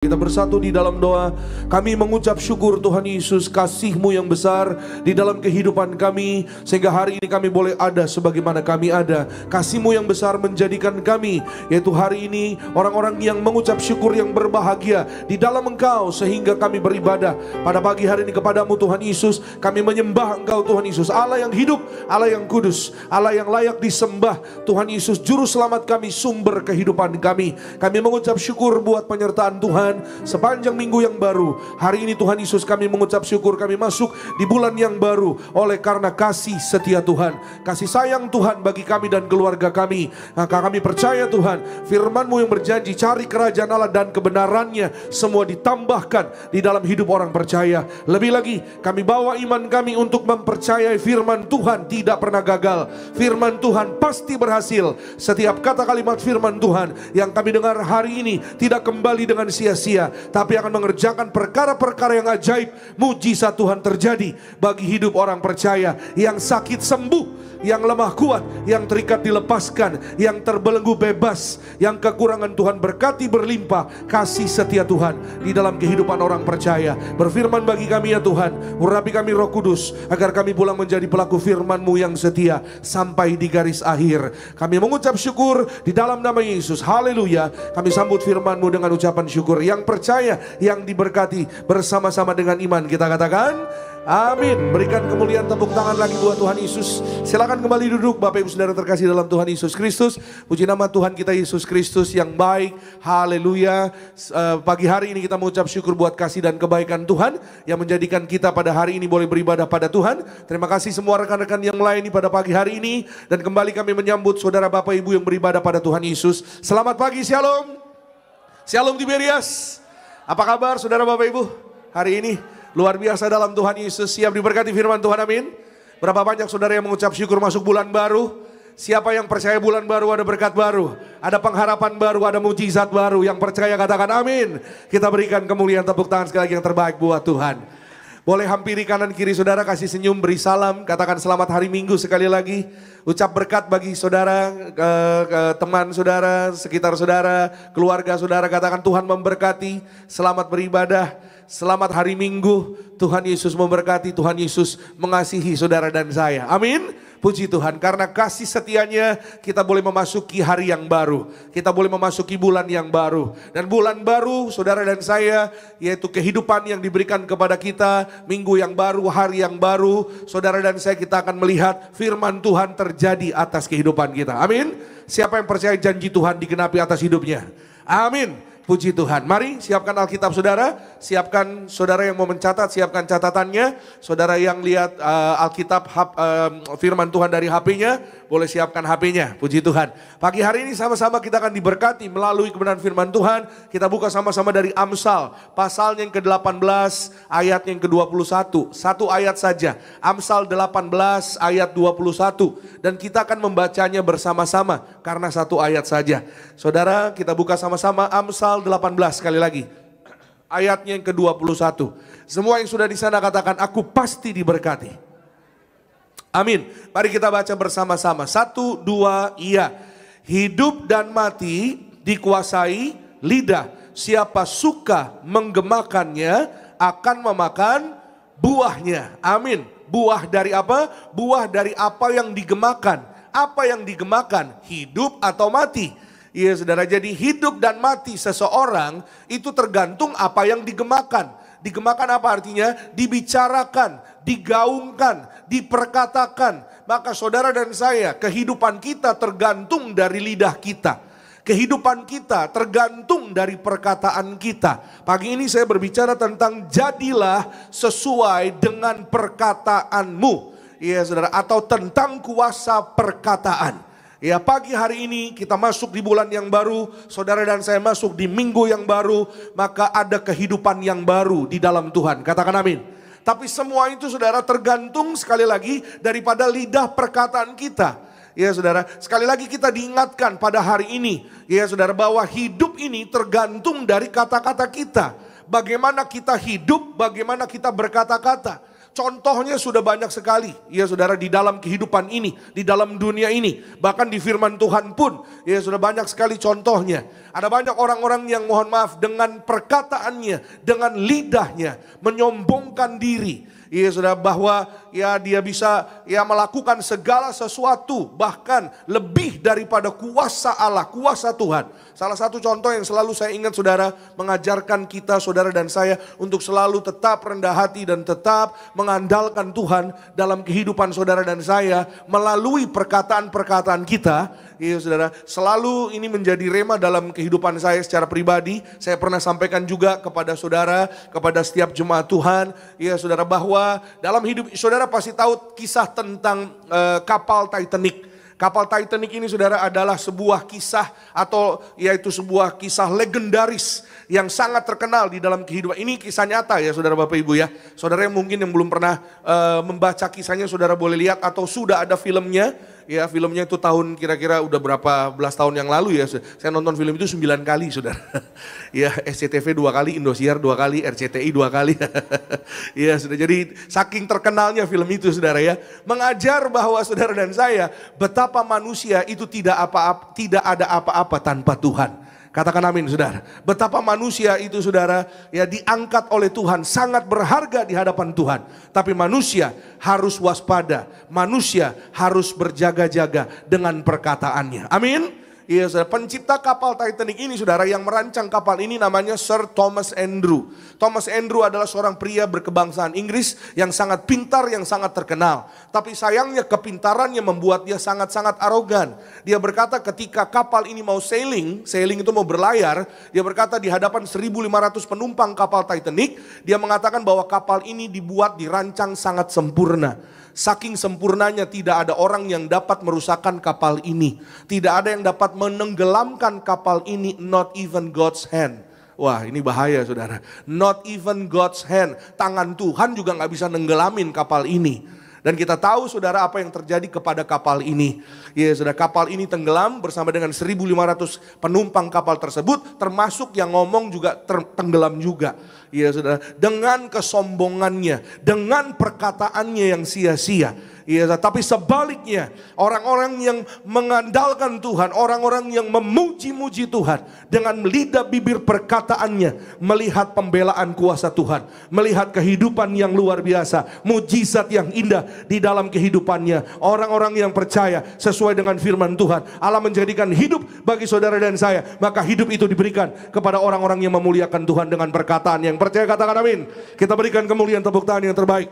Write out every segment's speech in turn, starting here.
Kita bersatu di dalam doa. Kami mengucap syukur Tuhan Yesus, kasih-Mu yang besar di dalam kehidupan kami, sehingga hari ini kami boleh ada sebagaimana kami ada. Kasih-Mu yang besar menjadikan kami, yaitu hari ini orang-orang yang mengucap syukur, yang berbahagia di dalam Engkau, sehingga kami beribadah pada pagi hari ini kepadamu Tuhan Yesus. Kami menyembah Engkau Tuhan Yesus, Allah yang hidup, Allah yang kudus, Allah yang layak disembah. Tuhan Yesus, juru selamat kami, sumber kehidupan kami. Kami mengucap syukur buat penyertaan Tuhan sepanjang minggu yang baru. Hari ini Tuhan Yesus, kami mengucap syukur, kami masuk di bulan yang baru oleh karena kasih setia Tuhan, kasih sayang Tuhan bagi kami dan keluarga kami. Maka kami percaya Tuhan, firman-Mu yang berjanji, cari kerajaan Allah dan kebenarannya, semua ditambahkan di dalam hidup orang percaya. Lebih lagi, kami bawa iman kami untuk mempercayai firman Tuhan tidak pernah gagal. Firman Tuhan pasti berhasil. Setiap kata kalimat firman Tuhan yang kami dengar hari ini tidak kembali dengan sia-sia, tapi akan mengerjakan perkara-perkara yang ajaib, mujizat Tuhan terjadi bagi hidup orang percaya. Yang sakit sembuh, yang lemah kuat, yang terikat dilepaskan, yang terbelenggu bebas, yang kekurangan Tuhan berkati berlimpah. Kasih setia Tuhan di dalam kehidupan orang percaya. Berfirman bagi kami ya Tuhan, urapi kami Roh Kudus, agar kami pulang menjadi pelaku firman-Mu yang setia sampai di garis akhir. Kami mengucap syukur di dalam nama Yesus. Haleluya. Kami sambut firman-Mu dengan ucapan syukur. Yang percaya, yang diberkati, bersama-sama dengan iman kita katakan amin. Berikan kemuliaan, tepuk tangan lagi buat Tuhan Yesus. Silakan kembali duduk Bapak Ibu Saudara terkasih dalam Tuhan Yesus Kristus. Puji nama Tuhan kita Yesus Kristus yang baik. Haleluya. Pagi hari ini kita mengucap syukur buat kasih dan kebaikan Tuhan yang menjadikan kita pada hari ini boleh beribadah pada Tuhan. Terima kasih semua rekan-rekan yang lain pada pagi hari ini. Dan kembali kami menyambut saudara Bapak Ibu yang beribadah pada Tuhan Yesus. Selamat pagi, shalom. Shalom Tiberias. Apa kabar saudara Bapak Ibu hari ini? Luar biasa dalam Tuhan Yesus. Siap diberkati firman Tuhan, amin. Berapa banyak saudara yang mengucap syukur masuk bulan baru? Siapa yang percaya bulan baru ada berkat baru, ada pengharapan baru, ada mujizat baru? Yang percaya katakan amin. Kita berikan kemuliaan, tepuk tangan sekali lagi yang terbaik buat Tuhan. Boleh hampiri kanan kiri saudara, kasih senyum, beri salam, katakan selamat hari Minggu sekali lagi. Ucap berkat bagi saudara, teman saudara, sekitar saudara, keluarga saudara, katakan Tuhan memberkati, selamat beribadah, selamat hari Minggu, Tuhan Yesus memberkati, Tuhan Yesus mengasihi saudara dan saya. Amin. Puji Tuhan, karena kasih setianya kita boleh memasuki hari yang baru. Kita boleh memasuki bulan yang baru. Dan bulan baru saudara dan saya, yaitu kehidupan yang diberikan kepada kita. Minggu yang baru, hari yang baru. Saudara dan saya, kita akan melihat firman Tuhan terjadi atas kehidupan kita. Amin. Siapa yang percaya janji Tuhan digenapi atas hidupnya? Amin. Puji Tuhan. Mari siapkan Alkitab saudara. Siapkan saudara yang mau mencatat, siapkan catatannya. Saudara yang lihat Alkitab firman Tuhan dari HP-nya, boleh siapkan HP-nya. Puji Tuhan. Pagi hari ini sama-sama kita akan diberkati melalui kebenaran firman Tuhan. Kita buka sama-sama dari Amsal. Pasalnya yang ke-18, ayat yang ke-21. Satu ayat saja. Amsal 18 ayat 21. Dan kita akan membacanya bersama-sama karena satu ayat saja. Saudara, kita buka sama-sama Amsal 18 sekali lagi. Ayatnya yang ke-21. Semua yang sudah di sana katakan aku pasti diberkati. Amin. Mari kita baca bersama-sama. 1, 2, iya. Hidup dan mati dikuasai lidah. Siapa suka menggemakannya akan memakan buahnya. Amin. Buah dari apa? Buah dari apa yang digemakan. Apa yang digemakan? Hidup atau mati? Iya saudara, jadi hidup dan mati seseorang itu tergantung apa yang digemakan. Digemakan apa artinya? Dibicarakan, digaungkan, diperkatakan. Maka saudara dan saya, kehidupan kita tergantung dari lidah kita. Kehidupan kita tergantung dari perkataan kita. Pagi ini saya berbicara tentang jadilah sesuai dengan perkataanmu. Iya saudara, atau tentang kuasa perkataan. Ya, pagi hari ini kita masuk di bulan yang baru, saudara dan saya masuk di minggu yang baru, maka ada kehidupan yang baru di dalam Tuhan. Katakan amin. Tapi semua itu saudara tergantung sekali lagi daripada lidah perkataan kita. Ya saudara, sekali lagi kita diingatkan pada hari ini, ya saudara, bahwa hidup ini tergantung dari kata-kata kita. Bagaimana kita hidup, bagaimana kita berkata-kata. contohnya sudah banyak sekali, ya saudara, di dalam kehidupan ini, di dalam dunia ini. Bahkan di firman Tuhan pun, ya sudah banyak sekali contohnya. Ada banyak orang-orang yang mohon maaf dengan perkataannya, dengan lidahnya, menyombongkan diri. Ya sudah, bahwa ya dia bisa ya melakukan segala sesuatu, bahkan lebih daripada kuasa Allah, kuasa Tuhan. Salah satu contoh yang selalu saya ingat saudara, mengajarkan kita saudara dan saya untuk selalu tetap rendah hati dan tetap mengandalkan Tuhan dalam kehidupan saudara dan saya melalui perkataan-perkataan kita. Iya saudara, selalu ini menjadi rema dalam kehidupan saya secara pribadi. Saya pernah sampaikan juga kepada saudara, kepada setiap jemaat Tuhan. Iya saudara, bahwa dalam hidup saudara pasti tahu kisah tentang kapal Titanic. Kapal Titanic ini saudara adalah sebuah kisah atau yaitu sebuah kisah legendaris yang sangat terkenal di dalam kehidupan. Ini kisah nyata ya saudara Bapak Ibu ya. Saudara yang mungkin yang belum pernah membaca kisahnya saudara boleh lihat atau sudah ada filmnya. Ya filmnya itu tahun kira-kira udah berapa belas tahun yang lalu ya. Saya nonton film itu 9 kali saudara. Ya SCTV 2 kali, Indosiar 2 kali, RCTI 2 kali. Ya sudah, jadi saking terkenalnya film itu saudara ya. Mengajar bahwa saudara dan saya betapa manusia itu tidak ada apa-apa tanpa Tuhan. Katakan amin saudara. Betapa manusia itu saudara ya diangkat oleh Tuhan, sangat berharga di hadapan Tuhan. Tapi manusia harus waspada, manusia harus berjaga-jaga dengan perkataannya. Amin. Iya saudara, pencipta kapal Titanic ini saudara, yang merancang kapal ini namanya Sir Thomas Andrew. Thomas Andrew adalah seorang pria berkebangsaan Inggris yang sangat pintar, yang sangat terkenal. Tapi sayangnya kepintarannya membuat dia sangat-sangat arogan. Dia berkata ketika kapal ini mau sailing itu mau berlayar, dia berkata di hadapan 1.500 penumpang kapal Titanic, dia mengatakan bahwa kapal ini dirancang sangat sempurna. Saking sempurnanya tidak ada orang yang dapat merusakkan kapal ini. Tidak ada yang dapat menenggelamkan kapal ini, not even God's hand. Wah ini bahaya saudara. Not even God's hand. Tangan Tuhan juga gak bisa nenggelamin kapal ini. Dan kita tahu saudara apa yang terjadi kepada kapal ini. Ya saudara, kapal ini tenggelam bersama dengan 1.500 penumpang kapal tersebut. Termasuk yang ngomong juga tenggelam juga. Ya saudara, dengan kesombongannya, dengan perkataannya yang sia-sia. Ya, tapi sebaliknya orang-orang yang mengandalkan Tuhan, orang-orang yang memuji-muji Tuhan dengan lidah bibir perkataannya, melihat pembelaan kuasa Tuhan, melihat kehidupan yang luar biasa, mujizat yang indah di dalam kehidupannya. Orang-orang yang percaya sesuai dengan firman Tuhan, Allah menjadikan hidup bagi saudara dan saya, maka hidup itu diberikan kepada orang-orang yang memuliakan Tuhan dengan perkataan yang percaya. Katakan amin. Kita berikan kemuliaan, tepuk tangan yang terbaik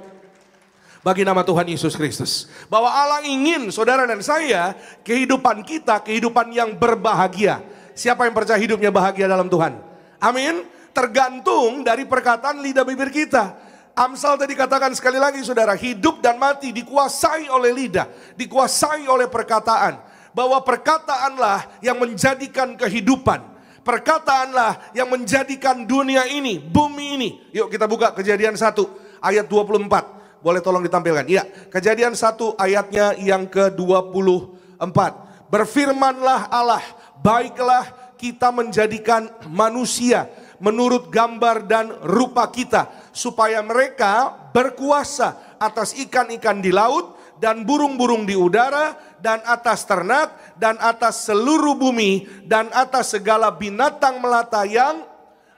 bagi nama Tuhan Yesus Kristus. Bahwa Allah ingin saudara dan saya kehidupan kita, kehidupan yang berbahagia. Siapa yang percaya hidupnya bahagia dalam Tuhan? Amin. Tergantung dari perkataan lidah bibir kita. Amsal tadi katakan sekali lagi saudara, hidup dan mati dikuasai oleh lidah, dikuasai oleh perkataan. Bahwa perkataanlah yang menjadikan kehidupan. Perkataanlah yang menjadikan dunia ini, bumi ini. Yuk kita buka Kejadian 1 ayat 24. Boleh tolong ditampilkan? Iya, Kejadian 1 ayatnya yang ke-24. Berfirmanlah Allah, baiklah kita menjadikan manusia menurut gambar dan rupa kita, supaya mereka berkuasa atas ikan-ikan di laut dan burung-burung di udara dan atas ternak dan atas seluruh bumi dan atas segala binatang melata yang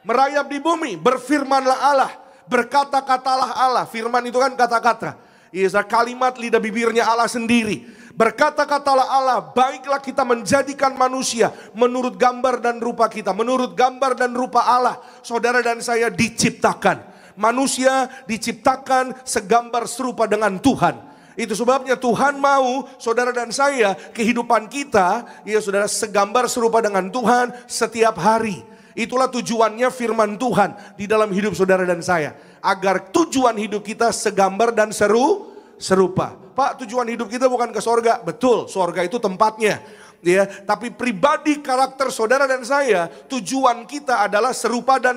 merayap di bumi. Berfirmanlah Allah, berkata-katalah Allah. Firman itu kan kata-kata. Iya, kalimat lidah bibirnya Allah sendiri. Berkata-katalah Allah, baiklah kita menjadikan manusia menurut gambar dan rupa kita. Menurut gambar dan rupa Allah, saudara dan saya diciptakan. Manusia diciptakan segambar serupa dengan Tuhan. Itu sebabnya Tuhan mau saudara dan saya, kehidupan kita, ya saudara, segambar serupa dengan Tuhan setiap hari. Itulah tujuannya firman Tuhan di dalam hidup saudara dan saya. Agar tujuan hidup kita segambar dan serupa. Pak, tujuan hidup kita bukan ke sorga. Betul, sorga itu tempatnya. Ya, tapi pribadi karakter saudara dan saya, tujuan kita adalah serupa dan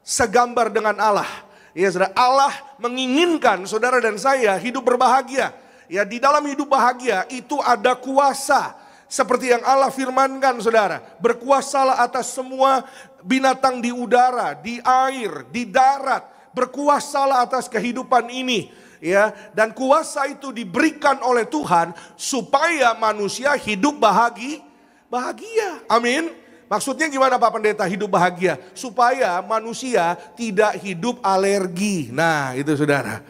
segambar dengan Allah. Ya, saudara, Allah menginginkan saudara dan saya hidup berbahagia. Ya, di dalam hidup bahagia itu ada kuasa. Seperti yang Allah firmankan saudara, berkuasalah atas semua binatang di udara, di air, di darat, berkuasalah atas kehidupan ini. Ya, dan kuasa itu diberikan oleh Tuhan supaya manusia hidup bahagia. Amin. Maksudnya gimana Pak Pendeta hidup bahagia? Supaya manusia tidak hidup alergi. Nah, itu saudara.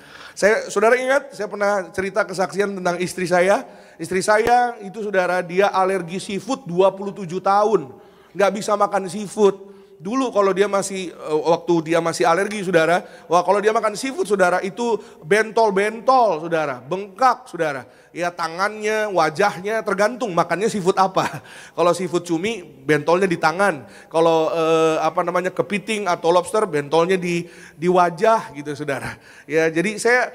Saudara ingat, saya pernah cerita kesaksian tentang istri saya. Istri saya itu saudara, dia alergi seafood 27 tahun. Nggak bisa makan seafood. Dulu kalau dia masih, waktu dia masih alergi saudara, kalau dia makan seafood saudara itu bentol-bentol saudara, bengkak saudara. Ya tangannya, wajahnya tergantung makannya seafood apa. Kalau seafood cumi bentolnya di tangan. Kalau kepiting atau lobster bentolnya di wajah gitu saudara. Ya jadi saya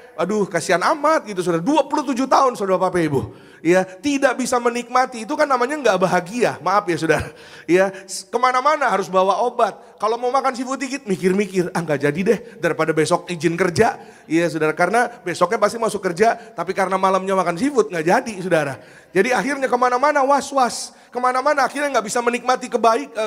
kasihan amat gitu saudara. 27 tahun saudara Bapak Ibu. Ya tidak bisa menikmati itu kan namanya nggak bahagia. Maaf ya saudara. Ya kemana-mana harus bawa obat. Kalau mau makan seafood dikit mikir-mikir, nggak jadi deh daripada besok izin kerja. Iya saudara, karena besoknya pasti masuk kerja, tapi karena malamnya makan seafood nggak jadi saudara. Jadi akhirnya kemana-mana was-was, kemana-mana akhirnya nggak bisa menikmati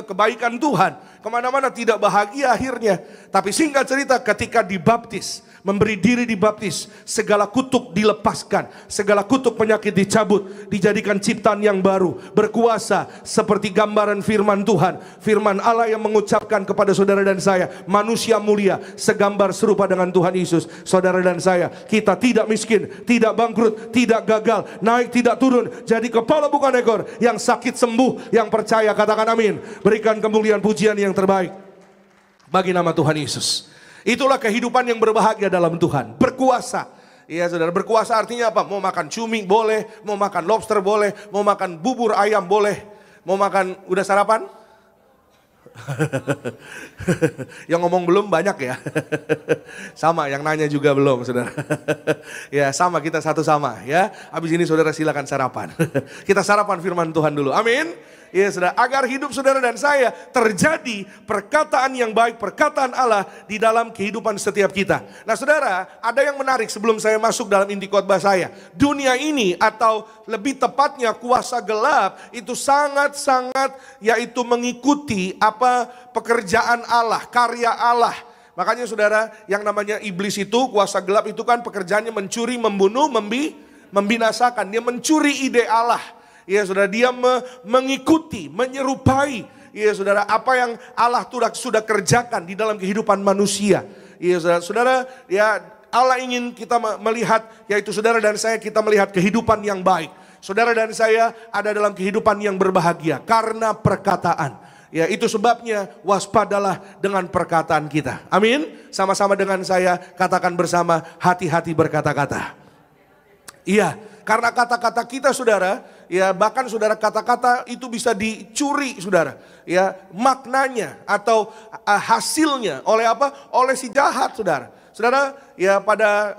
kebaikan Tuhan. Kemana-mana tidak bahagia akhirnya. Tapi singkat cerita ketika dibaptis, memberi diri dibaptis, segala kutuk dilepaskan, segala kutuk penyakit dicabut, dijadikan ciptaan yang baru, berkuasa seperti gambaran firman Tuhan, firman Allah yang mengucapkan kepada saudara dan saya, manusia mulia segambar serupa dengan Tuhan Yesus. Saudara dan saya, kita tidak miskin, tidak bangkrut, tidak gagal, naik tidak turun, jadi kepala bukan ekor, yang sakit sembuh, yang percaya katakan amin. Berikan kemuliaan pujian yang terbaik bagi nama Tuhan Yesus. Itulah kehidupan yang berbahagia dalam Tuhan, berkuasa. Iya saudara, berkuasa artinya apa? Mau makan cumi boleh, mau makan lobster boleh, mau makan bubur ayam boleh, mau makan, udah sarapan? Yang ngomong belum banyak ya. Sama, yang nanya juga belum saudara. Ya sama, kita satu sama ya. Habis ini saudara silakan sarapan. Kita sarapan firman Tuhan dulu, amin. Ya saudara, agar hidup saudara dan saya terjadi perkataan yang baik, perkataan Allah di dalam kehidupan setiap kita. Nah saudara, ada yang menarik sebelum saya masuk dalam inti khotbah saya. Dunia ini atau lebih tepatnya kuasa gelap itu sangat-sangat yaitu mengikuti apa pekerjaan Allah, karya Allah. Makanya saudara, yang namanya iblis itu, kuasa gelap itu kan pekerjaannya mencuri, membunuh, membinasakan. Dia mencuri ide Allah. Ya saudara, dia mengikuti, menyerupai, ya saudara, apa yang Allah sudah kerjakan di dalam kehidupan manusia. Ya saudara, ya Allah ingin kita melihat, yaitu saudara dan saya, kita melihat kehidupan yang baik. Saudara dan saya ada dalam kehidupan yang berbahagia karena perkataan. Ya itu sebabnya waspadalah dengan perkataan kita. Amin. Sama-sama dengan saya katakan bersama, hati-hati berkata-kata. Iya, karena kata-kata kita saudara, ya bahkan saudara kata-kata itu bisa dicuri saudara. Ya maknanya atau hasilnya oleh apa? Oleh si jahat saudara. Saudara, ya pada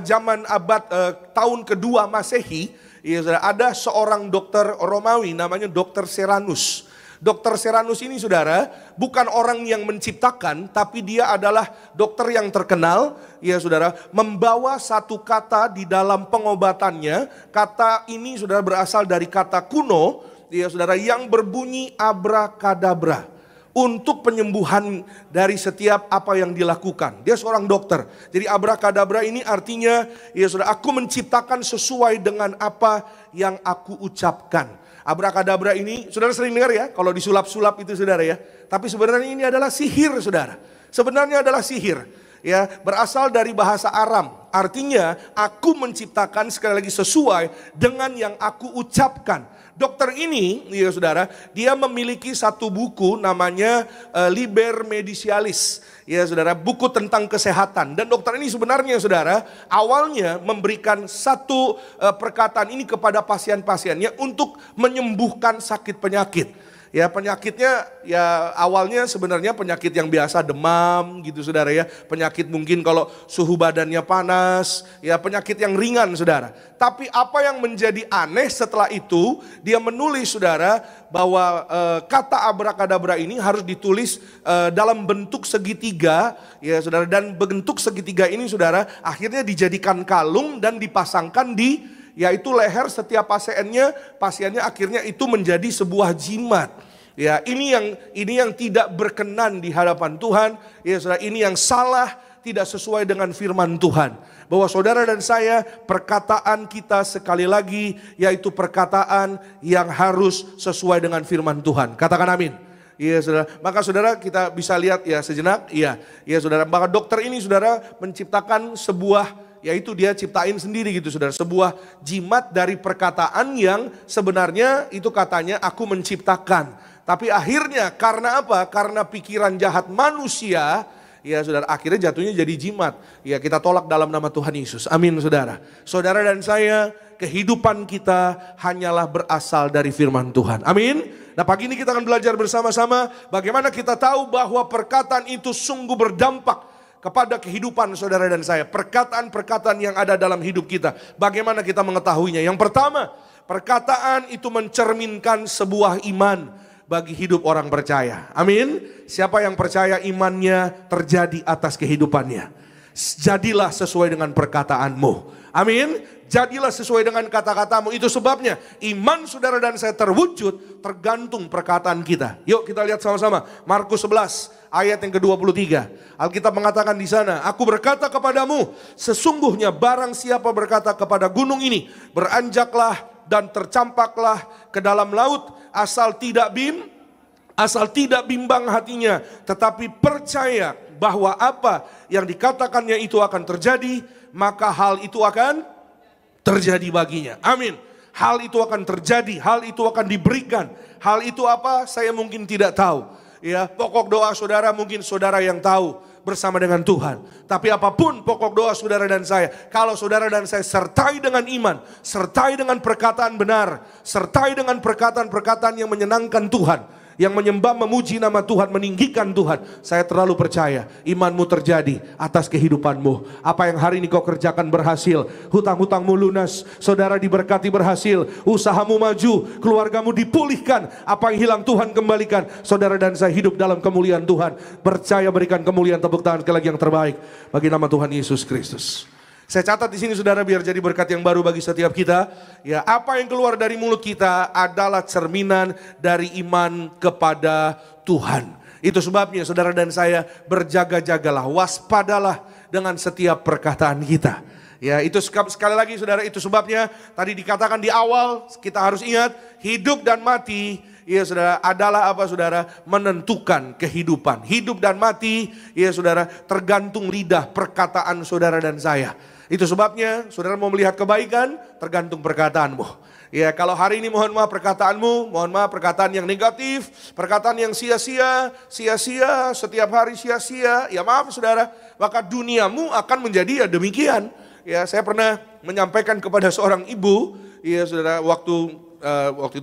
zaman abad tahun kedua Masehi, ya saudara, ada seorang dokter Romawi namanya Dokter Seranus. Dokter Seranus ini saudara bukan orang yang menciptakan, tapi dia adalah dokter yang terkenal, ya saudara, membawa satu kata di dalam pengobatannya. Kata ini saudara berasal dari kata kuno, ya saudara, yang berbunyi abrakadabra untuk penyembuhan dari setiap apa yang dilakukan. Dia seorang dokter. Jadi abrakadabra ini artinya, ya saudara, aku menciptakan sesuai dengan apa yang aku ucapkan. Abrakadabra ini, saudara sering dengar ya, kalau disulap-sulap itu saudara ya. Tapi sebenarnya ini adalah sihir saudara. Sebenarnya adalah sihir. Ya, berasal dari bahasa Aram. Artinya, aku menciptakan sekali lagi sesuai dengan yang aku ucapkan. Dokter ini, ya saudara, dia memiliki satu buku namanya Liber Medicialis. Ya saudara, buku tentang kesehatan. Dan dokter ini sebenarnya saudara, awalnya memberikan satu perkataan ini kepada pasien-pasiennya untuk menyembuhkan sakit penyakit. Ya penyakitnya ya awalnya sebenarnya penyakit yang biasa, demam gitu saudara ya. Penyakit mungkin kalau suhu badannya panas, ya penyakit yang ringan saudara. Tapi apa yang menjadi aneh setelah itu, dia menulis saudara bahwa kata abrakadabra ini harus ditulis dalam bentuk segitiga ya saudara. Dan bentuk segitiga ini saudara akhirnya dijadikan kalung dan dipasangkan di yaitu leher setiap pasiennya akhirnya itu menjadi sebuah jimat. Ya, ini yang tidak berkenan di hadapan Tuhan. Ya, saudara, ini yang salah, tidak sesuai dengan firman Tuhan. Bahwa saudara dan saya, perkataan kita sekali lagi yaitu perkataan yang harus sesuai dengan firman Tuhan. Katakan amin. Iya saudara, maka saudara kita bisa lihat ya sejenak, iya saudara, maka dokter ini saudara menciptakan sebuah, yaitu dia ciptain sendiri gitu saudara, sebuah jimat dari perkataan yang sebenarnya itu katanya aku menciptakan. Tapi akhirnya karena apa? Karena pikiran jahat manusia, ya saudara, akhirnya jatuhnya jadi jimat. Ya kita tolak dalam nama Tuhan Yesus, amin saudara. Saudara dan saya, kehidupan kita hanyalah berasal dari firman Tuhan, amin. Nah pagi ini kita akan belajar bersama-sama bagaimana kita tahu bahwa perkataan itu sungguh berdampak kepada kehidupan saudara dan saya. Perkataan-perkataan yang ada dalam hidup kita, bagaimana kita mengetahuinya? Yang pertama, perkataan itu mencerminkan sebuah iman bagi hidup orang percaya. Amin. Siapa yang percaya imannya terjadi atas kehidupannya. Jadilah sesuai dengan perkataanmu. Amin. Jadilah sesuai dengan kata-katamu. Itu sebabnya iman saudara dan saya terwujud tergantung perkataan kita. Yuk kita lihat sama-sama. Markus 11 ayat yang ke-23. Alkitab mengatakan di sana, aku berkata kepadamu, sesungguhnya barang siapa berkata kepada gunung ini, beranjaklah dan tercampaklah ke dalam laut, asal tidak bimbang hatinya, tetapi percaya bahwa apa yang dikatakannya itu akan terjadi, maka hal itu akan terjadi baginya. Amin. Hal itu akan terjadi, hal itu akan diberikan. Hal itu apa? Saya mungkin tidak tahu. Ya, pokok doa saudara mungkin saudara yang tahu bersama dengan Tuhan. Tapi apapun pokok doa saudara dan saya, kalau saudara dan saya sertai dengan iman, sertai dengan perkataan benar, sertai dengan perkataan-perkataan yang menyenangkan Tuhan, yang menyembah, memuji nama Tuhan, meninggikan Tuhan, saya terlalu percaya imanmu terjadi atas kehidupanmu. Apa yang hari ini kau kerjakan berhasil, hutang-hutangmu lunas, saudara diberkati berhasil, usahamu maju, keluargamu dipulihkan, apa yang hilang Tuhan kembalikan. Saudara dan saya hidup dalam kemuliaan Tuhan. Percaya, berikan kemuliaan, tepuk tangan sekali lagi yang terbaik bagi nama Tuhan Yesus Kristus. Saya catat di sini saudara biar jadi berkat yang baru bagi setiap kita. Ya, apa yang keluar dari mulut kita adalah cerminan dari iman kepada Tuhan. Itu sebabnya saudara dan saya berjaga-jagalah, waspadalah dengan setiap perkataan kita. Ya, itu sekali lagi saudara, itu sebabnya tadi dikatakan di awal kita harus ingat hidup dan mati. Ya saudara, adalah apa saudara? Menentukan kehidupan. Hidup dan mati, ya saudara, tergantung lidah perkataan saudara dan saya. Itu sebabnya saudara mau melihat kebaikan, tergantung perkataanmu. Ya kalau hari ini mohon maaf perkataanmu, mohon maaf perkataan yang negatif, perkataan yang sia-sia, setiap hari sia-sia, ya maaf saudara, maka duniamu akan menjadi ya demikian. Ya saya pernah menyampaikan kepada seorang ibu, ya saudara, waktu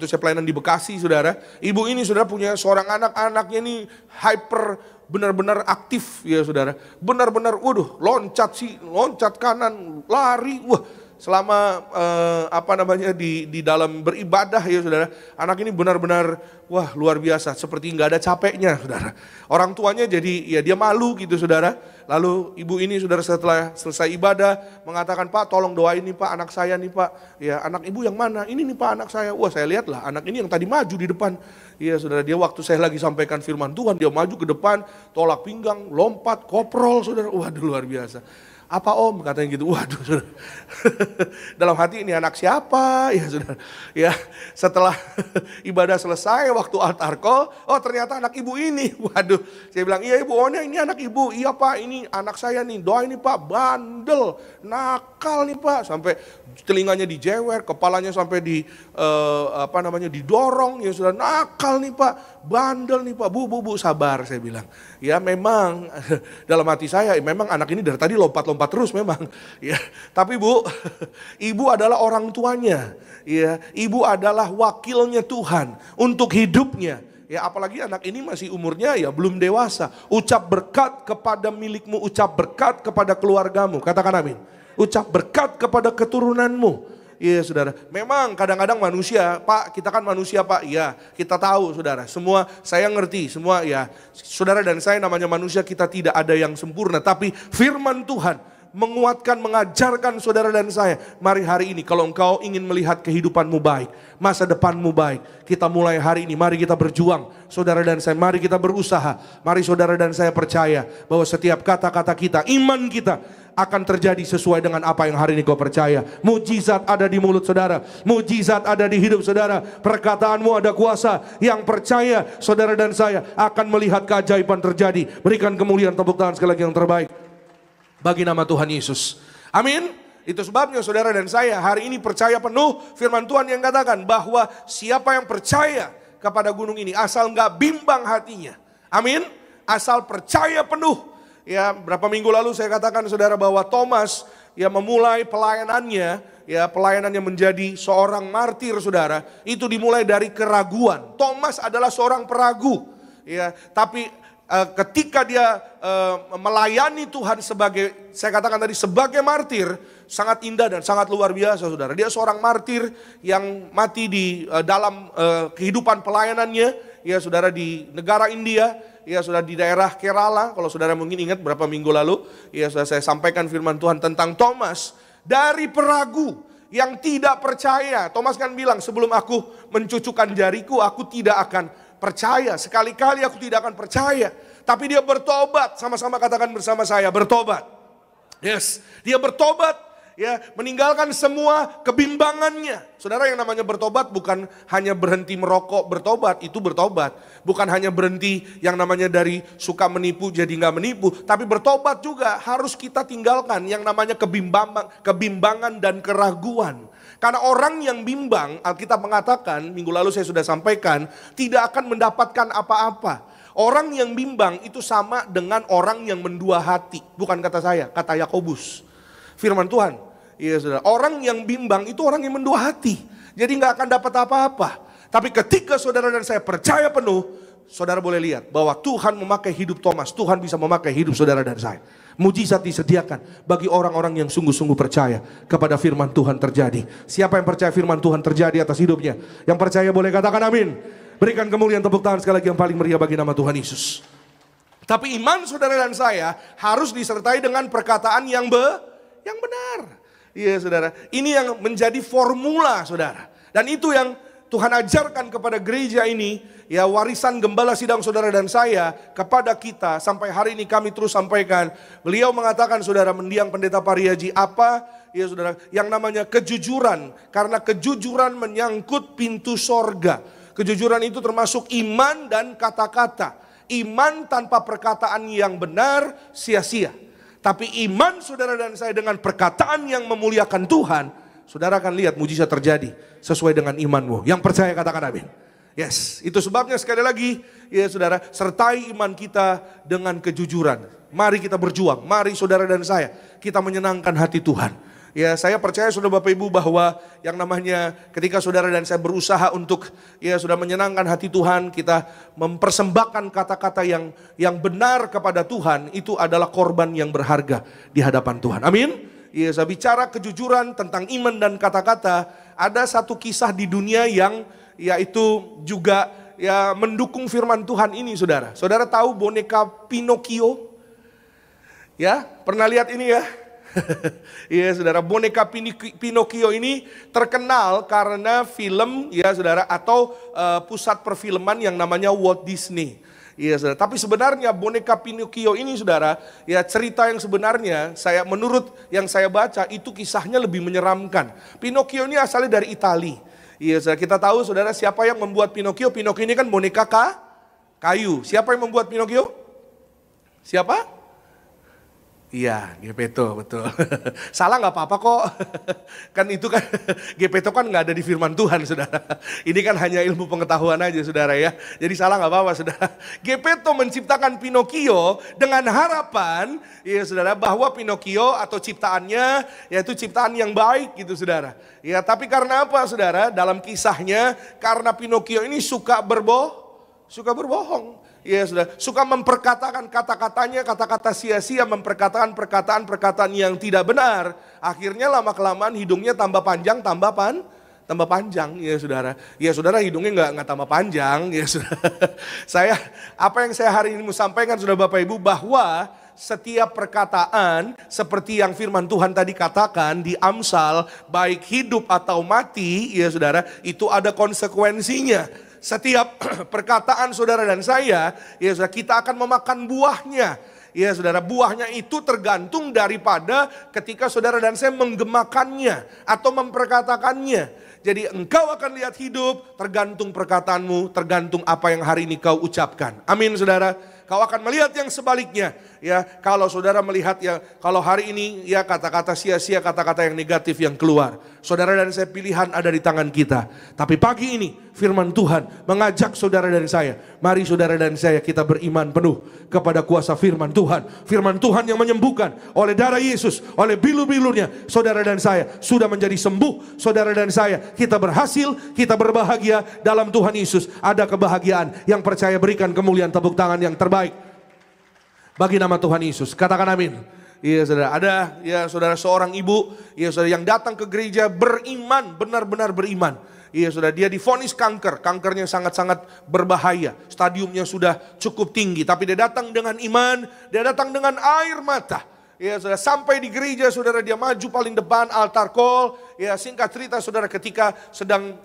itu saya pelayanan di Bekasi saudara. Ibu ini saudara punya seorang anak-anaknya ini hyper, benar-benar aktif ya saudara. Benar-benar waduh loncat kanan, lari. Wah selama di dalam beribadah ya saudara. Anak ini benar-benar wah luar biasa, seperti nggak ada capeknya saudara. Orang tuanya jadi ya dia malu gitu saudara. Lalu ibu ini saudara setelah selesai ibadah mengatakan, Pak tolong doain nih Pak anak saya nih Pak. Ya anak ibu yang mana? Ini nih Pak anak saya. Wah saya lihatlah anak ini yang tadi maju di depan. Iya saudara, dia waktu saya lagi sampaikan firman Tuhan, dia maju ke depan, tolak pinggang, lompat, koprol saudara. Waduh luar biasa. Apa om? Katanya gitu. Waduh saudara. Dalam hati ini anak siapa? Ya saudara. Ya setelah ibadah selesai waktu altar call, oh ternyata anak ibu ini. Waduh. Saya bilang iya ibu, oh ini anak ibu. Iya Pak ini anak saya nih. Doa ini Pak, bandel, nakal nih Pak. Sampai telinganya dijewer, kepalanya sampai didorong. Ya saudara, nakal nih Pak, bandel nih Pak. Bu sabar saya bilang. Ya memang dalam hati saya memang anak ini dari tadi lompat terus memang. Ya, tapi Bu, ibu adalah orang tuanya. Ya, ibu adalah wakilnya Tuhan untuk hidupnya. Ya, apalagi anak ini masih umurnya ya belum dewasa. Ucap berkat kepada milikmu, ucap berkat kepada keluargamu. Katakan amin. Ucap berkat kepada keturunanmu. Iya saudara, memang kadang-kadang manusia, Pak kita kan manusia Pak, ya kita tahu saudara, semua saya ngerti, semua ya saudara dan saya namanya manusia, kita tidak ada yang sempurna. Tapi firman Tuhan menguatkan, mengajarkan saudara dan saya. Mari hari ini kalau engkau ingin melihat kehidupanmu baik, masa depanmu baik, kita mulai hari ini, mari kita berjuang. Saudara dan saya, mari kita berusaha. Mari saudara dan saya percaya bahwa setiap kata-kata kita, iman kita akan terjadi sesuai dengan apa yang hari ini kau percaya. Mujizat ada di mulut saudara, mujizat ada di hidup saudara. Perkataanmu ada kuasa. Yang percaya saudara dan saya akan melihat keajaiban terjadi. Berikan kemuliaan, tepuk tangan sekali lagi yang terbaik bagi nama Tuhan Yesus. Amin. Itu sebabnya saudara dan saya hari ini percaya penuh firman Tuhan yang katakan bahwa siapa yang percaya kepada gunung ini asal nggak bimbang hatinya. Amin. Asal percaya penuh. Ya, berapa minggu lalu saya katakan saudara bahwa Thomas ya memulai pelayanannya, ya pelayanannya menjadi seorang martir saudara, itu dimulai dari keraguan. Thomas adalah seorang peragu, ya, tapi ketika dia melayani Tuhan sebagai, saya katakan tadi sebagai martir, sangat indah dan sangat luar biasa saudara. Dia seorang martir yang mati di dalam kehidupan pelayanannya, ya saudara, di negara India. Ya sudah di daerah Kerala, kalau saudara mungkin ingat berapa minggu lalu, ya sudah saya sampaikan firman Tuhan tentang Thomas. Dari peragu yang tidak percaya, Thomas kan bilang sebelum aku mencucukkan jariku aku tidak akan percaya, sekali-kali aku tidak akan percaya. Tapi dia bertobat, sama-sama katakan bersama saya, bertobat. Yes, dia bertobat. Ya, meninggalkan semua kebimbangannya. Saudara, yang namanya bertobat bukan hanya berhenti merokok bertobat, itu bertobat. Bukan hanya berhenti yang namanya dari suka menipu jadi nggak menipu, tapi bertobat juga harus kita tinggalkan yang namanya kebimbangan dan keraguan. Karena orang yang bimbang, Alkitab mengatakan, minggu lalu saya sudah sampaikan, tidak akan mendapatkan apa-apa. Orang yang bimbang itu sama dengan orang yang mendua hati. Bukan kata saya, kata Yakobus. Firman Tuhan, iya saudara. Orang yang bimbang itu orang yang mendua hati. Jadi nggak akan dapat apa-apa. Tapi ketika saudara dan saya percaya penuh, saudara boleh lihat bahwa Tuhan memakai hidup Thomas. Tuhan bisa memakai hidup saudara dan saya. Mujizat disediakan bagi orang-orang yang sungguh-sungguh percaya kepada firman Tuhan terjadi. Siapa yang percaya firman Tuhan terjadi atas hidupnya? Yang percaya boleh katakan amin. Berikan kemuliaan, tepuk tangan sekali lagi yang paling meriah bagi nama Tuhan Yesus. Tapi iman saudara dan saya harus disertai dengan perkataan yang benar. Iya saudara, ini yang menjadi formula saudara. Dan itu yang Tuhan ajarkan kepada gereja ini, ya warisan gembala sidang saudara dan saya kepada kita sampai hari ini kami terus sampaikan. Beliau mengatakan saudara, mendiang pendeta Pariaji, apa ya saudara, yang namanya kejujuran. Karena kejujuran menyangkut pintu sorga. Kejujuran itu termasuk iman dan kata-kata. Iman tanpa perkataan yang benar sia-sia. Tapi iman saudara dan saya dengan perkataan yang memuliakan Tuhan, saudara akan lihat mujizat terjadi sesuai dengan imanmu. Yang percaya katakan amin. Yes, itu sebabnya sekali lagi ya saudara, sertai iman kita dengan kejujuran. Mari kita berjuang, mari saudara dan saya, kita menyenangkan hati Tuhan. Ya, saya percaya saudara Bapak Ibu bahwa yang namanya ketika saudara dan saya berusaha untuk ya sudah menyenangkan hati Tuhan, kita mempersembahkan kata-kata yang benar kepada Tuhan, itu adalah korban yang berharga di hadapan Tuhan. Amin. Ya, saya bicara kejujuran tentang iman dan kata-kata, ada satu kisah di dunia yang yaitu juga ya mendukung firman Tuhan ini saudara. Saudara tahu boneka Pinocchio? Ya, pernah lihat ini ya? Iya saudara, boneka Pinocchio ini terkenal karena film ya saudara, atau pusat perfilman yang namanya Walt Disney. Iya saudara, tapi sebenarnya boneka Pinocchio ini saudara, ya cerita yang sebenarnya menurut yang saya baca itu kisahnya lebih menyeramkan. Pinocchio ini asalnya dari Italia. Iya saudara, kita tahu saudara siapa yang membuat Pinocchio. Pinocchio ini kan boneka kayu. Siapa yang membuat Pinocchio? Siapa? Iya, Geppetto, betul. Salah nggak apa-apa kok. Kan itu kan, Geppetto kan nggak ada di firman Tuhan, saudara. Ini kan hanya ilmu pengetahuan aja, saudara ya. Jadi salah nggak apa-apa, saudara. Geppetto menciptakan Pinocchio dengan harapan, ya saudara, bahwa Pinocchio atau ciptaannya, yaitu ciptaan yang baik gitu, saudara. Ya, tapi karena apa, saudara? Dalam kisahnya, karena Pinocchio ini suka berbohong. Ya sudah, suka memperkatakan kata-katanya, kata-kata sia-sia, memperkatakan perkataan-perkataan yang tidak benar. Akhirnya lama-kelamaan hidungnya tambah panjang, tambah panjang, ya saudara. Ya saudara, hidungnya nggak tambah panjang, ya saudara. Apa yang saya hari ini mau sampaikan saudara Bapak Ibu, bahwa setiap perkataan seperti yang firman Tuhan tadi katakan di Amsal, baik hidup atau mati, ya saudara, itu ada konsekuensinya. Setiap perkataan saudara dan saya, ya saudara, kita akan memakan buahnya. Ya saudara, buahnya itu tergantung daripada ketika saudara dan saya menggemakannya atau memperkatakannya. Jadi engkau akan lihat hidup tergantung perkataanmu, tergantung apa yang hari ini kau ucapkan. Amin saudara. Kau akan melihat yang sebaliknya. Ya, kalau saudara melihat ya, kalau hari ini ya kata-kata sia-sia, kata-kata yang negatif yang keluar. Saudara dan saya, pilihan ada di tangan kita. Tapi pagi ini firman Tuhan mengajak saudara dan saya, mari saudara dan saya kita beriman penuh kepada kuasa firman Tuhan. Firman Tuhan yang menyembuhkan oleh darah Yesus, oleh bilu-bilunya. Saudara dan saya sudah menjadi sembuh. Saudara dan saya, kita berhasil, kita berbahagia dalam Tuhan Yesus. Ada kebahagiaan. Yang percaya berikan kemuliaan tepuk tangan yang terbaik bagi nama Tuhan Yesus. Katakan amin. Iya saudara, ada ya saudara seorang ibu, ya saudara, yang datang ke gereja beriman, benar-benar beriman. Iya saudara, dia divonis kanker, kankernya sangat-sangat berbahaya, stadiumnya sudah cukup tinggi. Tapi dia datang dengan iman, dia datang dengan air mata. Ya saudara, sampai di gereja saudara, dia maju paling depan altar call. Ya singkat cerita saudara, ketika sedang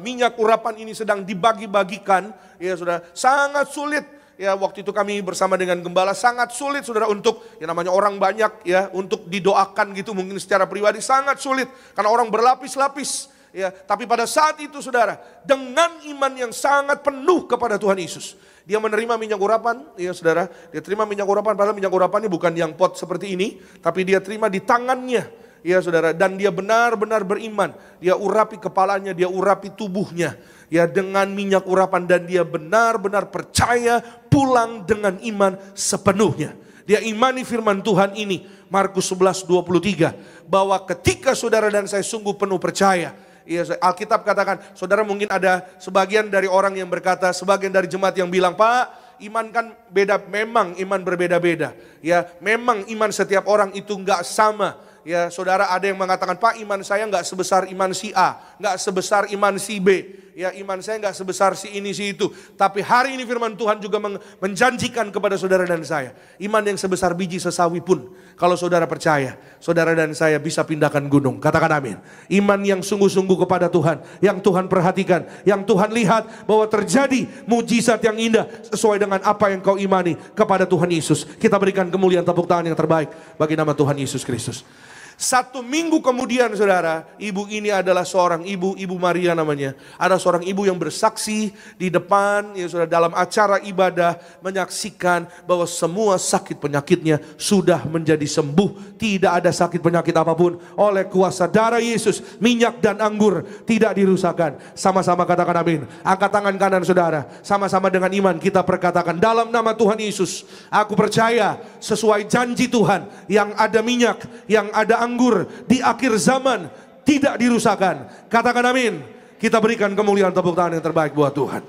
minyak urapan ini sedang dibagi-bagikan, ya saudara, sangat sulit. Ya waktu itu kami bersama dengan gembala, sangat sulit saudara untuk, ya namanya orang banyak ya, untuk didoakan gitu mungkin secara pribadi sangat sulit. Karena orang berlapis-lapis ya. Tapi pada saat itu saudara, dengan iman yang sangat penuh kepada Tuhan Yesus, dia menerima minyak urapan, ya saudara. Dia terima minyak urapan, padahal minyak urapannya bukan yang pot seperti ini, tapi dia terima di tangannya, ya saudara. Dan dia benar-benar beriman, dia urapi kepalanya, dia urapi tubuhnya, ya dengan minyak urapan. Dan dia benar-benar percaya, pulang dengan iman sepenuhnya. Dia imani firman Tuhan ini, Markus 11:23, bahwa ketika saudara dan saya sungguh penuh percaya, ya, Alkitab katakan, saudara mungkin ada sebagian dari orang yang berkata, sebagian dari jemaat yang bilang, Pak, iman kan beda. Memang iman berbeda-beda. Ya, memang iman setiap orang itu enggak sama. Ya, saudara, ada yang mengatakan, Pak, iman saya enggak sebesar iman si A, enggak sebesar iman si B. Ya, iman saya enggak sebesar si ini si itu. Tapi hari ini firman Tuhan juga menjanjikan kepada saudara dan saya, iman yang sebesar biji sesawi pun, kalau saudara percaya, saudara dan saya bisa pindahkan gunung. Katakan amin. Iman yang sungguh-sungguh kepada Tuhan, yang Tuhan perhatikan, yang Tuhan lihat bahwa terjadi mujizat yang indah sesuai dengan apa yang kau imani kepada Tuhan Yesus. Kita berikan kemuliaan tepuk tangan yang terbaik bagi nama Tuhan Yesus Kristus. 1 minggu kemudian saudara, ibu ini adalah seorang ibu, Ibu Maria namanya. Ada seorang ibu yang bersaksi di depan, ya saudara, dalam acara ibadah, menyaksikan bahwa semua sakit penyakitnya sudah menjadi sembuh. Tidak ada sakit penyakit apapun oleh kuasa darah Yesus. Minyak dan anggur tidak dirusakkan. Sama-sama katakan amin. Angkat tangan kanan saudara, sama-sama dengan iman kita perkatakan, dalam nama Tuhan Yesus, aku percaya sesuai janji Tuhan, yang ada minyak, yang ada anggur di akhir zaman tidak dirusakkan. Katakan amin. Kita berikan kemuliaan tepuk tangan yang terbaik buat Tuhan.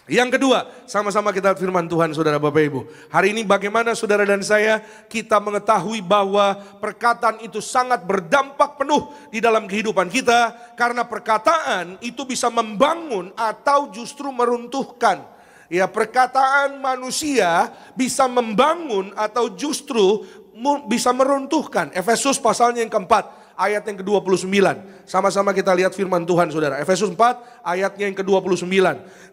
Yang kedua, sama-sama kita firman Tuhan saudara Bapak Ibu. Hari ini bagaimana saudara dan saya kita mengetahui bahwa perkataan itu sangat berdampak penuh di dalam kehidupan kita. Karena perkataan itu bisa membangun atau justru meruntuhkan. Ya, perkataan manusia bisa membangun atau justru bisa meruntuhkan. Efesus pasalnya yang keempat, ayat yang ke-29. Sama-sama kita lihat firman Tuhan saudara. Efesus 4 ayatnya yang ke-29.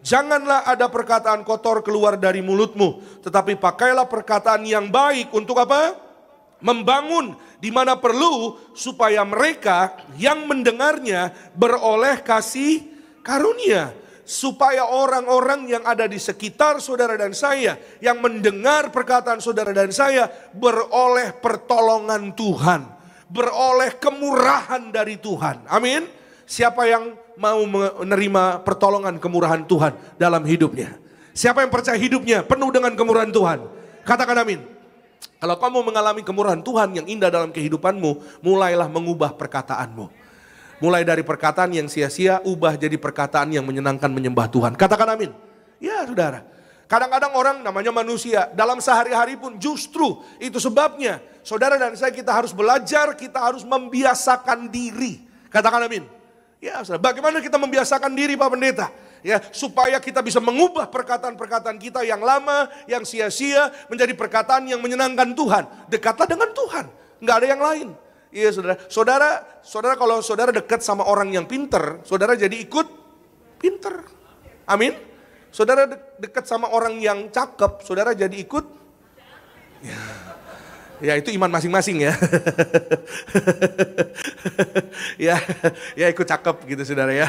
Janganlah ada perkataan kotor keluar dari mulutmu, tetapi pakailah perkataan yang baik untuk apa? Membangun di mana perlu, supaya mereka yang mendengarnya beroleh kasih karunia. Supaya orang-orang yang ada di sekitar saudara dan saya, yang mendengar perkataan saudara dan saya, beroleh pertolongan Tuhan, beroleh kemurahan dari Tuhan. Amin. Siapa yang mau menerima pertolongan kemurahan Tuhan dalam hidupnya? Siapa yang percaya hidupnya penuh dengan kemurahan Tuhan? Katakan amin. Kalau kamu mengalami kemurahan Tuhan yang indah dalam kehidupanmu, mulailah mengubah perkataanmu. Mulai dari perkataan yang sia-sia, ubah jadi perkataan yang menyenangkan, menyembah Tuhan. Katakan amin. Ya saudara. Kadang-kadang orang namanya manusia, dalam sehari-hari pun justru itu sebabnya. Saudara dan saya kita harus belajar, kita harus membiasakan diri. Katakan amin. Ya saudara, bagaimana kita membiasakan diri Pak Pendeta? Ya, supaya kita bisa mengubah perkataan-perkataan kita yang lama, yang sia-sia menjadi perkataan yang menyenangkan Tuhan. Dekatlah dengan Tuhan, nggak ada yang lain. Iya saudara, kalau saudara dekat sama orang yang pinter, saudara jadi ikut pinter. Amin. Saudara dekat sama orang yang cakep, saudara jadi ikut. Ya itu iman masing-masing ya. ya ikut cakep gitu saudara ya.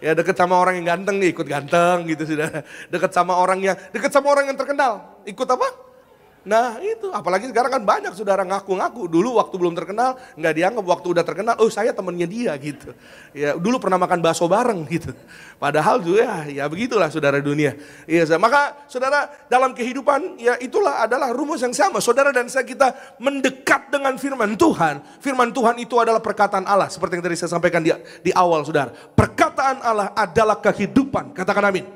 Ya dekat sama orang yang ganteng nih ikut ganteng gitu saudara. Dekat sama orang yang terkenal, ikut apa? Nah itu, apalagi sekarang kan banyak saudara ngaku-ngaku. Dulu waktu belum terkenal, nggak dianggap, waktu udah terkenal, oh saya temennya dia gitu. Ya dulu pernah makan bakso bareng gitu. Padahal juga ya begitulah saudara dunia. Iya, maka saudara dalam kehidupan ya itulah adalah rumus yang sama. Saudara dan saya kita mendekat dengan firman Tuhan. Firman Tuhan itu adalah perkataan Allah. Seperti yang tadi saya sampaikan di awal saudara. Perkataan Allah adalah kehidupan, katakan amin.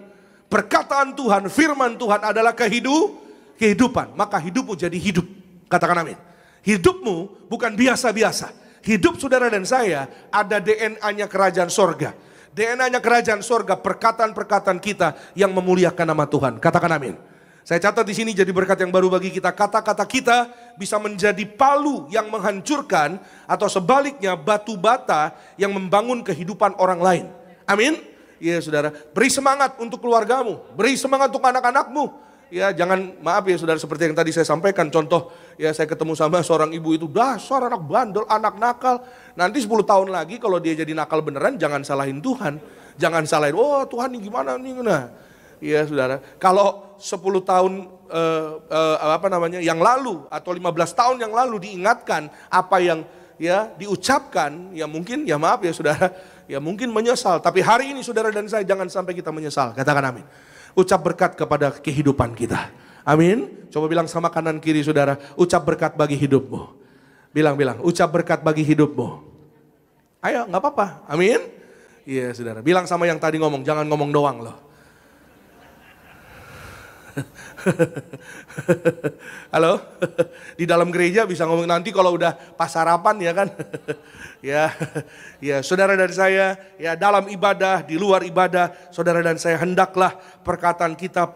Perkataan Tuhan, firman Tuhan adalah kehidupan, maka hidupmu jadi hidup. Katakan amin. Hidupmu bukan biasa-biasa. Hidup saudara dan saya ada DNA-nya kerajaan sorga. DNA-nya kerajaan sorga, perkataan-perkataan kita yang memuliakan nama Tuhan. Katakan amin. Saya catat di sini jadi berkat yang baru bagi kita. Kata-kata kita bisa menjadi palu yang menghancurkan atau sebaliknya batu bata yang membangun kehidupan orang lain. Amin. Ya saudara, beri semangat untuk keluargamu, beri semangat untuk anak-anakmu. Ya jangan, maaf ya saudara, seperti yang tadi saya sampaikan, contoh ya saya ketemu sama seorang ibu itu, dasar anak bandel, anak nakal. Nanti 10 tahun lagi kalau dia jadi nakal beneran, jangan salahin Tuhan. Jangan salahin, oh Tuhan ini gimana nih. Nah, ya saudara, kalau 10 tahun yang lalu atau 15 tahun yang lalu diingatkan apa yang ya diucapkan, ya mungkin, ya maaf ya saudara, ya mungkin menyesal. Tapi hari ini saudara dan saya jangan sampai kita menyesal. Katakan amin. Ucap berkat kepada kehidupan kita. Amin. Coba bilang sama kanan kiri saudara, ucap berkat bagi hidupmu. Bilang, ucap berkat bagi hidupmu. Ayo, gak apa-apa. Amin. Iya saudara, bilang sama yang tadi ngomong, jangan ngomong doang loh. Halo, di dalam gereja bisa ngomong, nanti kalau udah pas sarapan ya kan. ya saudara dan saya ya dalam ibadah, di luar ibadah, saudara dan saya hendaklah perkataan kita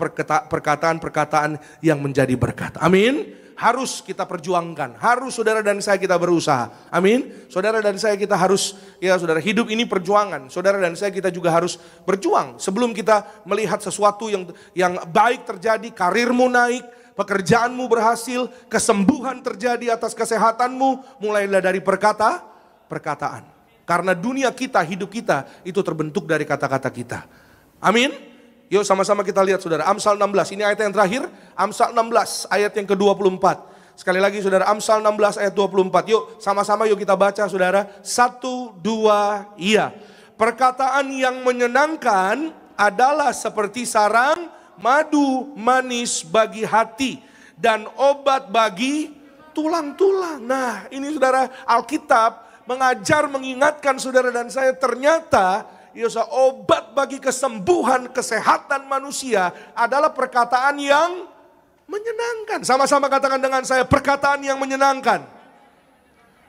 perkataan yang menjadi berkat. Amin. Harus kita perjuangkan, harus saudara dan saya kita berusaha. Amin. Saudara dan saya kita harus, ya saudara, hidup ini perjuangan. Saudara dan saya kita juga harus berjuang. Sebelum kita melihat sesuatu yang baik terjadi, karirmu naik, pekerjaanmu berhasil, kesembuhan terjadi atas kesehatanmu, mulailah dari perkataan. Karena dunia kita, hidup kita itu terbentuk dari kata-kata kita. Amin. Yuk sama-sama kita lihat saudara, Amsal 16, ini ayat yang terakhir, Amsal 16 ayat yang ke-24. Sekali lagi saudara, Amsal 16 ayat 24, yuk sama-sama yuk kita baca saudara, 1, 2, iya. Perkataan yang menyenangkan adalah seperti sarang madu manis bagi hati dan obat bagi tulang-tulang. Nah ini saudara, Alkitab mengajar, mengingatkan saudara dan saya, ternyata obat bagi kesembuhan, kesehatan manusia adalah perkataan yang menyenangkan. Sama-sama katakan dengan saya, perkataan yang menyenangkan.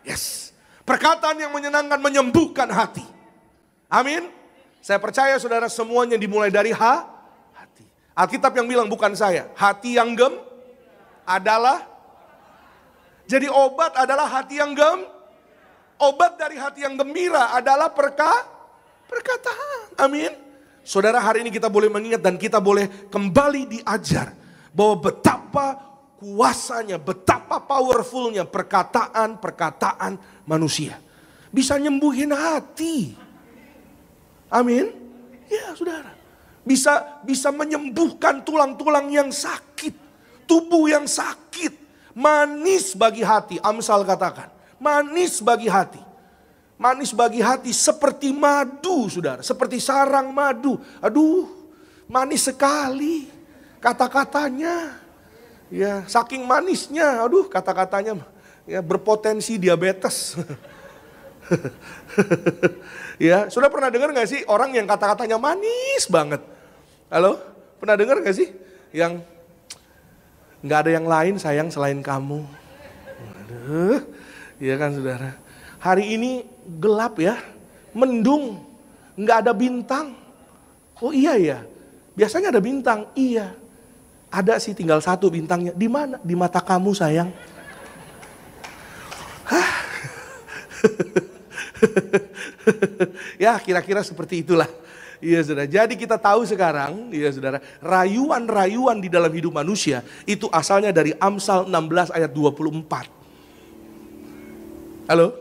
Yes, perkataan yang menyenangkan menyembuhkan hati. Amin. Saya percaya saudara semuanya dimulai dari hati. Alkitab yang bilang bukan saya, hati yang adalah. Jadi obat adalah hati yang obat dari hati yang gembira adalah perkataan. Amin. Saudara, hari ini kita boleh mengingat dan kita boleh kembali diajar bahwa betapa kuasanya, betapa powerfulnya perkataan manusia. Bisa nyembuhin hati. Amin. Ya saudara. Bisa menyembuhkan tulang-tulang yang sakit. Tubuh yang sakit. Manis bagi hati. Amsal katakan. Manis bagi hati. Manis bagi hati seperti madu saudara, seperti sarang madu. Aduh, manis sekali kata-katanya. Ya, saking manisnya, aduh kata-katanya ya berpotensi diabetes. Ya, sudah pernah dengar gak sih orang yang kata-katanya manis banget? Halo, pernah dengar gak sih yang gak ada yang lain sayang selain kamu? Aduh, iya kan saudara. Hari ini gelap ya, mendung, nggak ada bintang. Oh iya ya, biasanya ada bintang. Iya, ada sih, tinggal satu bintangnya. Di mana? Di mata kamu sayang. Hah? Ya kira-kira seperti itulah. Iya saudara, jadi kita tahu sekarang, iya saudara, rayuan-rayuan di dalam hidup manusia itu asalnya dari Amsal 16 ayat 24. Halo?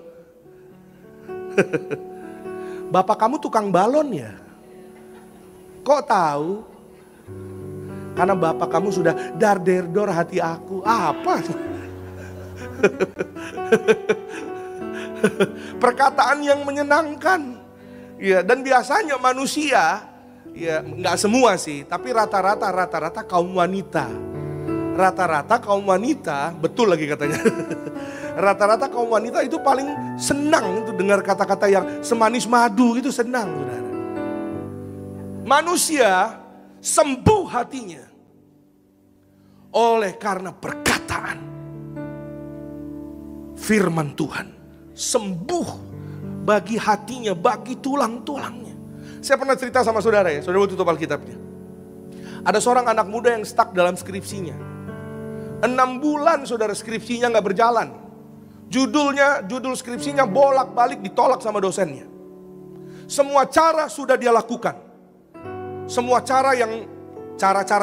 Bapak kamu tukang balon ya? Kok tahu? Karena bapak kamu sudah darderdor hati aku. Apa? Perkataan yang menyenangkan. Ya, dan biasanya manusia, ya nggak semua sih, tapi rata-rata kaum wanita. Rata-rata kaum wanita, betul lagi katanya. Rata-rata kaum wanita itu paling senang itu dengar kata-kata yang semanis madu, itu senang, saudara. Manusia sembuh hatinya oleh karena perkataan firman Tuhan. Sembuh bagi hatinya, bagi tulang-tulangnya. Saya pernah cerita sama saudara ya, saudara tutup Alkitabnya. Ada seorang anak muda yang stuck dalam skripsinya. 6 bulan saudara skripsinya gak berjalan. Judul skripsinya bolak-balik ditolak sama dosennya. Semua cara sudah dia lakukan. Semua cara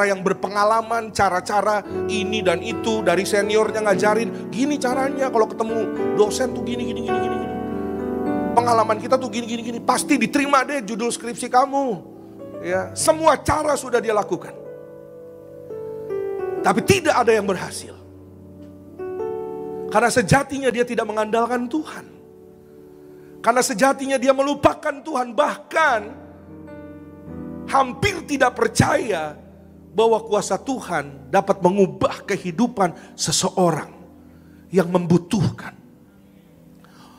yang berpengalaman, cara-cara ini dan itu dari seniornya ngajarin, gini caranya kalau ketemu dosen tuh gini. Pengalaman kita tuh gini, pasti diterima deh judul skripsi kamu. Ya, semua cara sudah dia lakukan. Tapi tidak ada yang berhasil. Karena sejatinya dia tidak mengandalkan Tuhan. Karena sejatinya dia melupakan Tuhan, bahkan hampir tidak percaya bahwa kuasa Tuhan dapat mengubah kehidupan seseorang yang membutuhkan.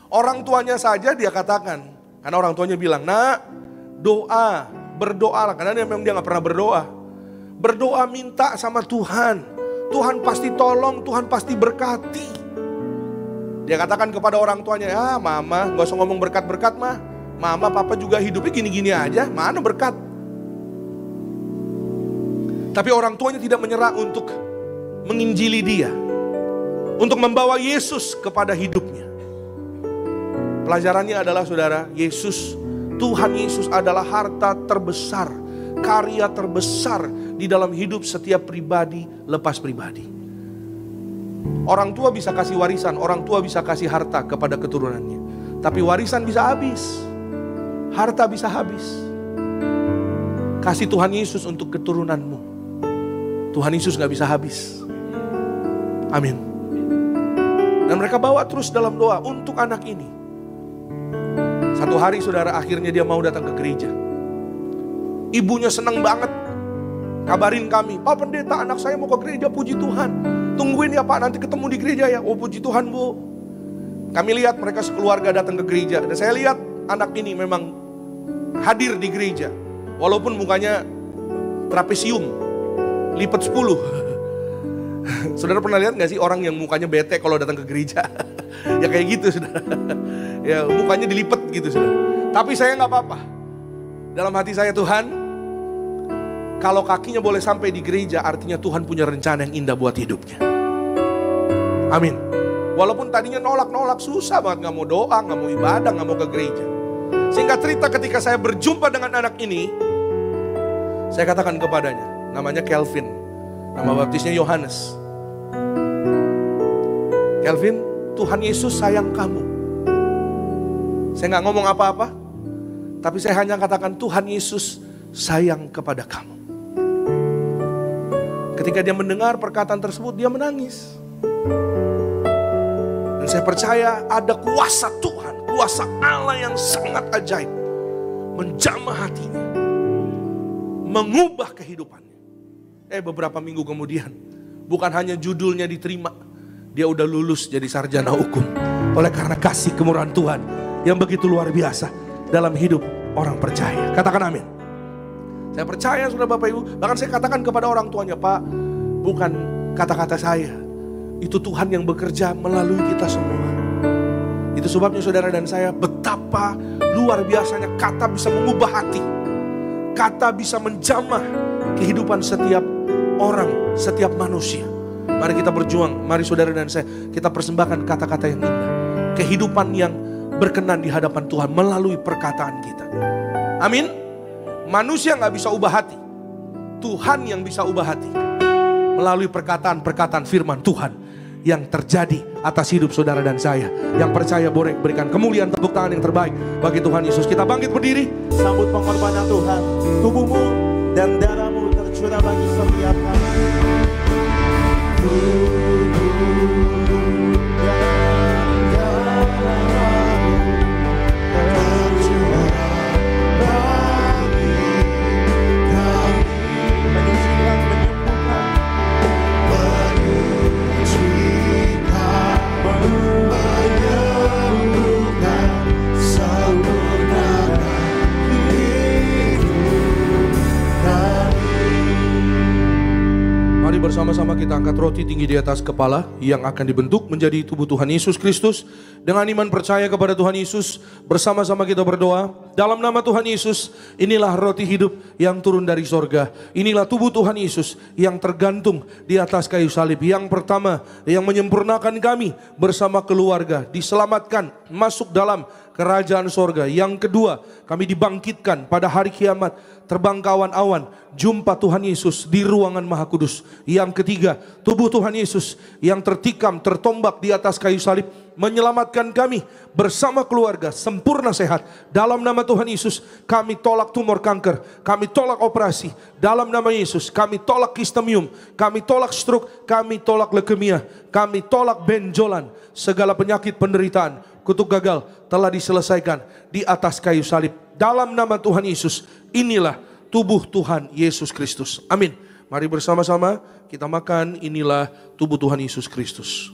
Orang tuanya saja dia katakan, karena orang tuanya bilang, nak berdoa, karena memang dia gak pernah berdoa. Berdoa minta sama Tuhan, Tuhan pasti tolong, Tuhan pasti berkati. Dia katakan kepada orang tuanya, ya mama gak usah ngomong berkat-berkat mah. Mama papa juga hidupnya gini-gini aja, mana berkat. Tapi orang tuanya tidak menyerah untuk menginjili dia, untuk membawa Yesus kepada hidupnya. Pelajarannya adalah saudara, Tuhan Yesus adalah harta terbesar, karya terbesar di dalam hidup setiap pribadi lepas pribadi. Orang tua bisa kasih warisan, orang tua bisa kasih harta kepada keturunannya. Tapi warisan bisa habis, harta bisa habis. Kasih Tuhan Yesus untuk keturunanmu, Tuhan Yesus gak bisa habis. Amin. Dan mereka bawa terus dalam doa untuk anak ini. Satu hari saudara, akhirnya dia mau datang ke gereja. Ibunya senang banget, kabarin kami, Pak Pendeta, anak saya mau ke gereja, puji Tuhan. Tungguin ya Pak, nanti ketemu di gereja ya. Oh puji Tuhan Bu. Kami lihat mereka sekeluarga datang ke gereja. Dan saya lihat anak ini memang hadir di gereja. Walaupun mukanya trapesium, lipat 10. Saudara pernah lihat gak sih orang yang mukanya bete kalau datang ke gereja? Ya kayak gitu saudara. Ya mukanya dilipet gitu saudara. Tapi saya gak apa-apa. Dalam hati saya, Tuhan, kalau kakinya boleh sampai di gereja, artinya Tuhan punya rencana yang indah buat hidupnya. Amin. Walaupun tadinya nolak-nolak, susah banget, gak mau doa, gak mau ibadah, gak mau ke gereja. Sehingga cerita ketika saya berjumpa dengan anak ini, saya katakan kepadanya, namanya Kelvin, nama baptisnya Yohanes. Kelvin, Tuhan Yesus sayang kamu. Saya gak ngomong apa-apa, tapi saya hanya katakan Tuhan Yesus sayang kepada kamu. Ketika dia mendengar perkataan tersebut, dia menangis. Dan saya percaya ada kuasa Tuhan, kuasa Allah yang sangat ajaib, menjamah hatinya, mengubah kehidupannya. Beberapa minggu kemudian, bukan hanya judulnya diterima, dia udah lulus jadi sarjana hukum. Oleh karena kasih kemurahan Tuhan yang begitu luar biasa dalam hidup orang percaya. Katakan amin. Saya percaya saudara Bapak Ibu. Bahkan saya katakan kepada orang tuanya, Pak, bukan kata-kata saya, itu Tuhan yang bekerja melalui kita semua. Itu sebabnya saudara dan saya, betapa luar biasanya kata bisa mengubah hati. kata bisa menjamah kehidupan setiap orang, setiap manusia. Mari kita berjuang, mari saudara dan saya, kita persembahkan kata-kata yang indah, kehidupan yang berkenan di hadapan Tuhan melalui perkataan kita. Amin. Manusia gak bisa ubah hati, Tuhan yang bisa ubah hati melalui perkataan-perkataan firman Tuhan yang terjadi atas hidup saudara dan saya. Yang percaya boleh berikan kemuliaan, tepuk tangan yang terbaik bagi Tuhan Yesus. Kita bangkit berdiri, sambut pengorbanan Tuhan. Tubuhmu dan darahmu tercurah bagi setiap kami. Bersama-sama kita angkat roti tinggi di atas kepala yang akan dibentuk menjadi tubuh Tuhan Yesus Kristus. Dengan iman percaya kepada Tuhan Yesus, bersama-sama kita berdoa. Dalam nama Tuhan Yesus, inilah roti hidup yang turun dari sorga. Inilah tubuh Tuhan Yesus yang tergantung di atas kayu salib. Yang pertama, yang menyempurnakan kami bersama keluarga, diselamatkan masuk dalam kerajaan sorga. Yang kedua, kami dibangkitkan pada hari kiamat, terbang ke awan-awan, jumpa Tuhan Yesus di ruangan Maha Kudus. Yang ketiga, tubuh Tuhan Yesus yang tertikam, tertombak di atas kayu salib, menyelamatkan kami bersama keluarga sempurna sehat. Dalam nama Tuhan Yesus, kami tolak tumor kanker, kami tolak operasi. Dalam nama Yesus, kami tolak kistemium, kami tolak stroke, kami tolak leukemia, kami tolak benjolan. Segala penyakit penderitaan, kutuk gagal telah diselesaikan di atas kayu salib. Dalam nama Tuhan Yesus, inilah tubuh Tuhan Yesus Kristus. Amin. Mari bersama-sama kita makan, inilah tubuh Tuhan Yesus Kristus.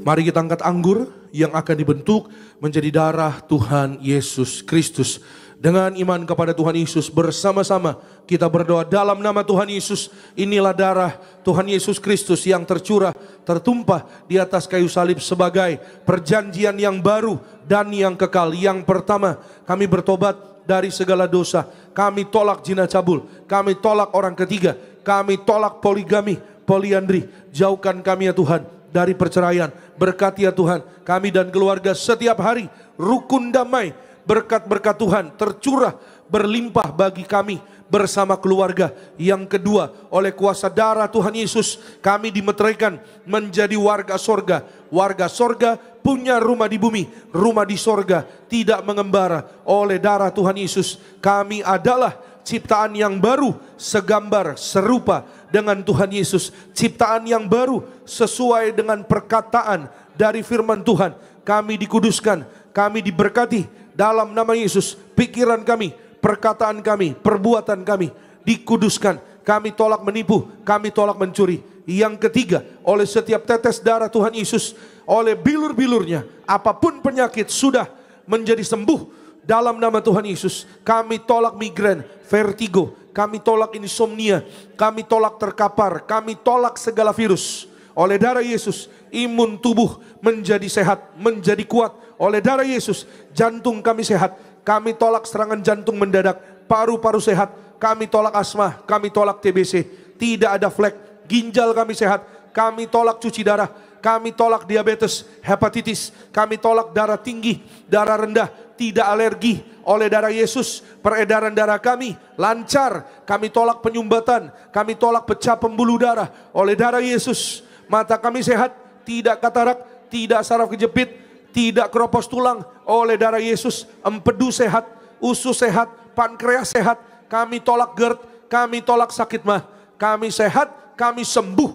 Mari kita angkat anggur yang akan dibentuk menjadi darah Tuhan Yesus Kristus. Dengan iman kepada Tuhan Yesus, bersama-sama kita berdoa dalam nama Tuhan Yesus. Inilah darah Tuhan Yesus Kristus yang tercurah, tertumpah di atas kayu salib sebagai perjanjian yang baru dan yang kekal. Yang pertama, kami bertobat dari segala dosa. Kami tolak zina cabul, kami tolak orang ketiga, kami tolak poligami, poliandri. Jauhkan kami ya Tuhan dari perceraian. Berkati ya Tuhan kami dan keluarga setiap hari. Rukun damai, berkat-berkat Tuhan tercurah berlimpah bagi kami bersama keluarga. Yang kedua, oleh kuasa darah Tuhan Yesus kami dimeteraikan menjadi warga sorga. Warga sorga punya rumah di bumi, rumah di sorga, tidak mengembara. Oleh darah Tuhan Yesus kami adalah ciptaan yang baru, segambar, serupa dengan Tuhan Yesus. Ciptaan yang baru sesuai dengan perkataan dari firman Tuhan. Kami dikuduskan, kami diberkati dalam nama Yesus. Pikiran kami, perkataan kami, perbuatan kami dikuduskan. Kami tolak menipu, kami tolak mencuri. Yang ketiga, oleh setiap tetes darah Tuhan Yesus, oleh bilur-bilurnya, apapun penyakit sudah menjadi sembuh. Dalam nama Tuhan Yesus, kami tolak migrain, vertigo, kami tolak insomnia, kami tolak terkapar, kami tolak segala virus. Oleh darah Yesus, imun tubuh menjadi sehat, menjadi kuat. Oleh darah Yesus, jantung kami sehat, kami tolak serangan jantung mendadak, paru-paru sehat, kami tolak asma, kami tolak TBC, tidak ada flek. Ginjal kami sehat, kami tolak cuci darah, kami tolak diabetes, hepatitis, kami tolak darah tinggi, darah rendah, tidak alergi. Oleh darah Yesus, peredaran darah kami lancar. Kami tolak penyumbatan, kami tolak pecah pembuluh darah. Oleh darah Yesus, mata kami sehat, tidak katarak, tidak saraf kejepit, tidak keropos tulang. Oleh darah Yesus, empedu sehat, usus sehat, pankreas sehat. Kami tolak GERD, kami tolak sakit mah. Kami sehat, kami sembuh,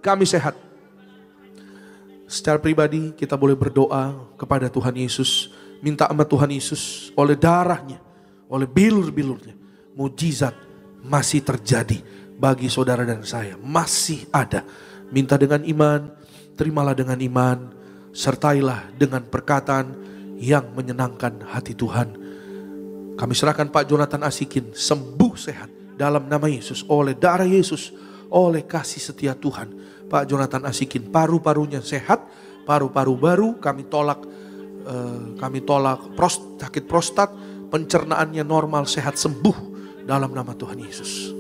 kami sehat. Secara pribadi kita boleh berdoa kepada Tuhan Yesus, minta sama Tuhan Yesus, oleh darahnya, oleh bilur-bilurnya, mujizat masih terjadi bagi saudara dan saya. Masih ada. Minta dengan iman, terimalah dengan iman, sertailah dengan perkataan yang menyenangkan hati Tuhan. Kami serahkan Pak Jonathan Asikin sembuh sehat dalam nama Yesus, oleh darah Yesus, oleh kasih setia Tuhan. Pak Jonathan Asikin paru-parunya sehat, paru-paru baru, kami tolak sakit prostat, pencernaannya normal, sehat, sembuh dalam nama Tuhan Yesus.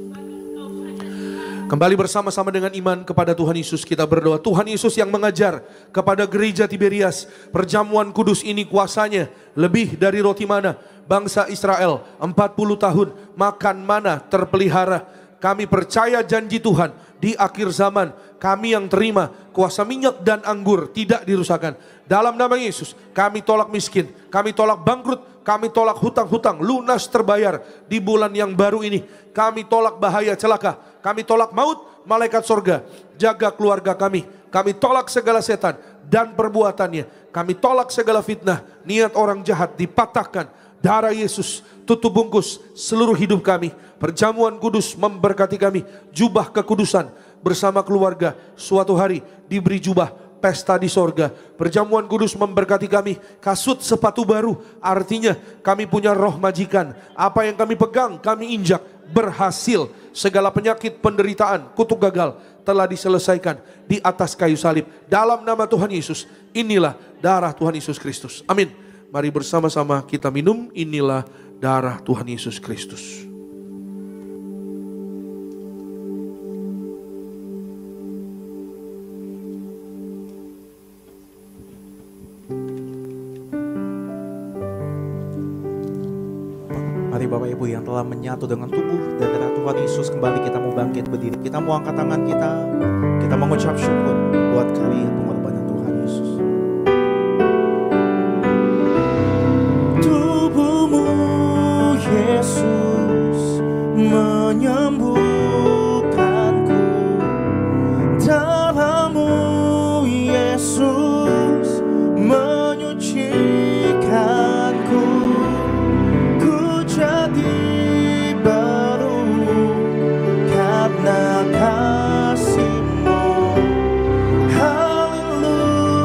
Kembali bersama-sama dengan iman kepada Tuhan Yesus, kita berdoa. Tuhan Yesus yang mengajar kepada gereja Tiberias, perjamuan kudus ini kuasanya lebih dari roti mana. Bangsa Israel 40 tahun makan mana terpelihara. Kami percaya janji Tuhan di akhir zaman, kami yang terima kuasa minyak dan anggur tidak dirusakkan. Dalam nama Yesus kami tolak miskin, kami tolak bangkrut, kami tolak hutang-hutang lunas terbayar di bulan yang baru ini. Kami tolak bahaya celaka, kami tolak maut, malaikat sorga jaga keluarga kami. Kami tolak segala setan dan perbuatannya. Kami tolak segala fitnah, niat orang jahat dipatahkan. Darah Yesus tutup bungkus seluruh hidup kami. Perjamuan kudus memberkati kami. Jubah kekudusan bersama keluarga suatu hari diberi jubah pesta di sorga. Perjamuan kudus memberkati kami. Kasut sepatu baru, artinya kami punya roh majikan. Apa yang kami pegang kami injak, berhasil. Segala penyakit, penderitaan, kutuk gagal telah diselesaikan di atas kayu salib. Dalam nama Tuhan Yesus, inilah darah Tuhan Yesus Kristus. Amin. Mari bersama-sama kita minum, inilah darah Tuhan Yesus Kristus. Mari Bapak Ibu yang telah menyatu dengan tubuh dan darah Tuhan Yesus, kembali kita mau bangkit berdiri. Kita mau angkat tangan kita mengucap syukur buat karya pengorbanan Tuhan Yesus. Tubuhmu Yesus menyembuhkanku, darahmu Yesus menyucikanku. Ku jadi baru karena kasih-Mu. Haleluya.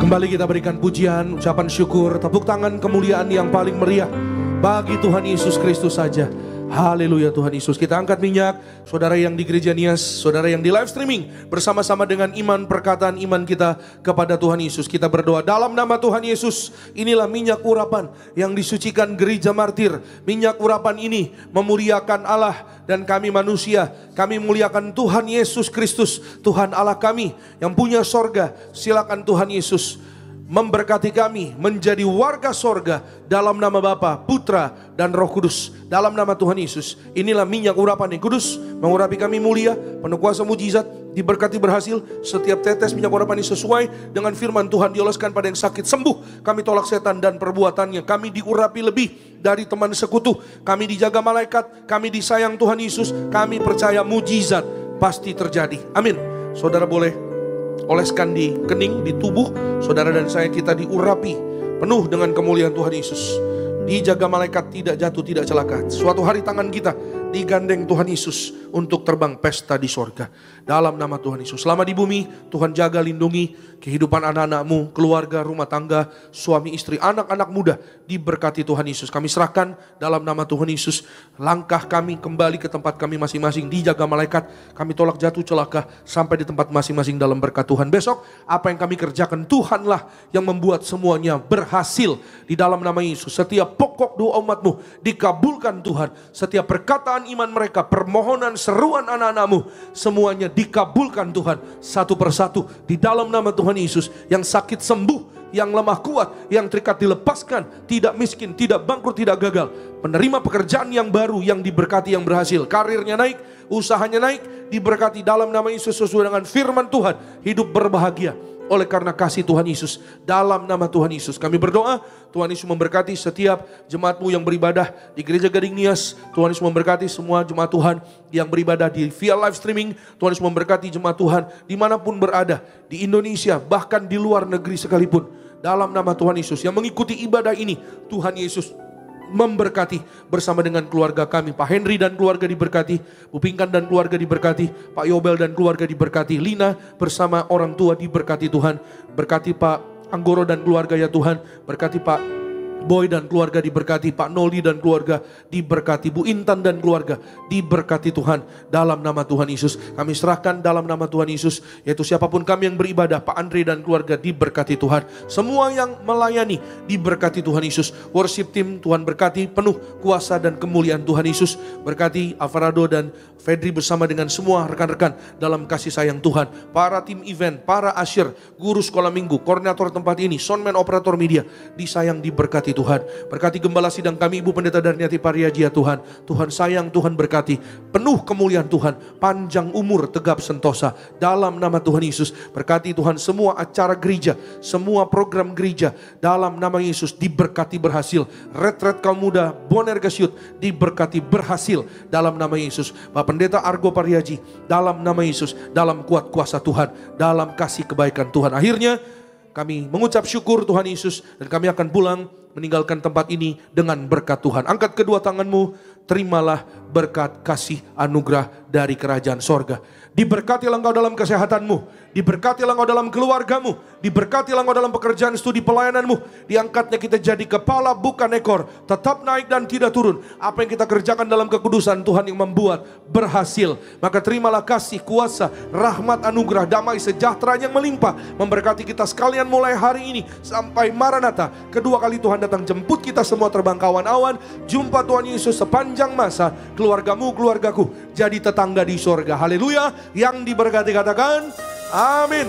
Kembali kita berikan pujian, ucapan syukur, tepuk tangan kemuliaan yang paling meriah bagi Tuhan Yesus Kristus saja. Haleluya Tuhan Yesus. Kita angkat minyak, saudara yang di gereja Nias, saudara yang di live streaming, bersama-sama dengan iman, perkataan iman kita kepada Tuhan Yesus. Kita berdoa dalam nama Tuhan Yesus. Inilah minyak urapan yang disucikan gereja martir. Minyak urapan ini memuliakan Allah dan kami manusia. Kami muliakan Tuhan Yesus Kristus, Tuhan Allah kami yang punya sorga. Silakan Tuhan Yesus memberkati kami menjadi warga sorga dalam nama Bapa, Putra, dan Roh Kudus. Dalam nama Tuhan Yesus, inilah minyak urapan yang kudus, mengurapi kami mulia, penuh kuasa mujizat, diberkati berhasil. Setiap tetes minyak urapan ini sesuai dengan firman Tuhan, dioleskan pada yang sakit sembuh. Kami tolak setan dan perbuatannya. Kami diurapi lebih dari teman sekutu. Kami dijaga malaikat, kami disayang Tuhan Yesus. Kami percaya mujizat pasti terjadi. Amin. Saudara boleh oleskan di kening, di tubuh saudara dan saya, kita diurapi penuh dengan kemuliaan Tuhan Yesus. Dijaga malaikat, tidak jatuh, tidak celaka. Suatu hari tangan kita digandeng Tuhan Yesus untuk terbang pesta di sorga. Dalam nama Tuhan Yesus. Selama di bumi, Tuhan jaga, lindungi kehidupan anak-anakmu, keluarga, rumah tangga, suami, istri, anak-anak muda. Diberkati Tuhan Yesus. Kami serahkan dalam nama Tuhan Yesus. Langkah kami kembali ke tempat kami masing-masing. Dijaga malaikat. Kami tolak jatuh celaka sampai di tempat masing-masing dalam berkat Tuhan. Besok apa yang kami kerjakan, Tuhanlah yang membuat semuanya berhasil. Di dalam nama Yesus. Setiap pokok doa umatmu dikabulkan Tuhan. Setiap perkataan iman mereka, permohonan, seruan anak-anakmu, semuanya dikabulkan Tuhan satu persatu di dalam nama Tuhan Yesus. Yang sakit sembuh, yang lemah kuat, yang terikat dilepaskan, tidak miskin, tidak bangkrut, tidak gagal, penerima pekerjaan yang baru, yang diberkati, yang berhasil, karirnya naik, usahanya naik, diberkati dalam nama Yesus sesuai dengan firman Tuhan, hidup berbahagia oleh karena kasih Tuhan Yesus. Dalam nama Tuhan Yesus kami berdoa, Tuhan Yesus memberkati setiap jemaatmu yang beribadah di gereja Gading Nias. Tuhan Yesus memberkati semua jemaat Tuhan yang beribadah via live streaming. Tuhan Yesus memberkati jemaat Tuhan dimanapun berada, di Indonesia, bahkan di luar negeri sekalipun. Dalam nama Tuhan Yesus yang mengikuti ibadah ini, Tuhan Yesus memberkati bersama dengan keluarga kami. Pak Henry dan keluarga diberkati, Bu Pingkan dan keluarga diberkati, Pak Yobel dan keluarga diberkati, Lina bersama orang tua diberkati Tuhan. Berkati Pak Anggoro dan keluarga ya Tuhan, berkati Pak Boy dan keluarga diberkati, Pak Noli dan keluarga diberkati, Bu Intan dan keluarga diberkati Tuhan. Dalam nama Tuhan Yesus kami serahkan, dalam nama Tuhan Yesus, yaitu siapapun kami yang beribadah, Pak Andre dan keluarga diberkati Tuhan. Semua yang melayani diberkati Tuhan Yesus. Worship team Tuhan berkati, penuh kuasa dan kemuliaan Tuhan Yesus. Berkati Alvarado dan Fedri bersama dengan semua rekan-rekan dalam kasih sayang Tuhan. Para tim event, para asyir, guru sekolah minggu, koordinator tempat ini, soundman, operator media, disayang diberkati Tuhan. Berkati gembala sidang kami, Ibu Pendeta Darniati Pariaji ya Tuhan. Tuhan sayang, Tuhan berkati. Penuh kemuliaan Tuhan, panjang umur, tegap sentosa. Dalam nama Tuhan Yesus, berkati Tuhan semua acara gereja, semua program gereja. Dalam nama Yesus diberkati berhasil. Retret kaum muda, Boner Gasyut diberkati berhasil. Dalam nama Yesus. Bapak Pendeta Argo Pariaji, dalam nama Yesus, dalam kuat kuasa Tuhan, dalam kasih kebaikan Tuhan. Akhirnya kami mengucap syukur Tuhan Yesus, dan kami akan pulang meninggalkan tempat ini dengan berkat Tuhan. Angkat kedua tanganmu, terimalah berkat kasih anugerah dari kerajaan sorga. Diberkatilah engkau dalam kesehatanmu, diberkatilah engkau dalam keluargamu, diberkatilah engkau dalam pekerjaan studi pelayananmu. Diangkatnya kita jadi kepala bukan ekor, tetap naik dan tidak turun. Apa yang kita kerjakan dalam kekudusan, Tuhan yang membuat berhasil. Maka terimalah kasih, kuasa, rahmat, anugerah, damai, sejahtera yang melimpah memberkati kita sekalian mulai hari ini sampai Maranatha. Kedua kali Tuhan datang jemput kita semua terbang ke awan-awan. Jumpa Tuhan Yesus sepanjang masa. Keluargamu, keluargaku jadi tetangga di sorga. Haleluya. Yang diberkati katakan amin.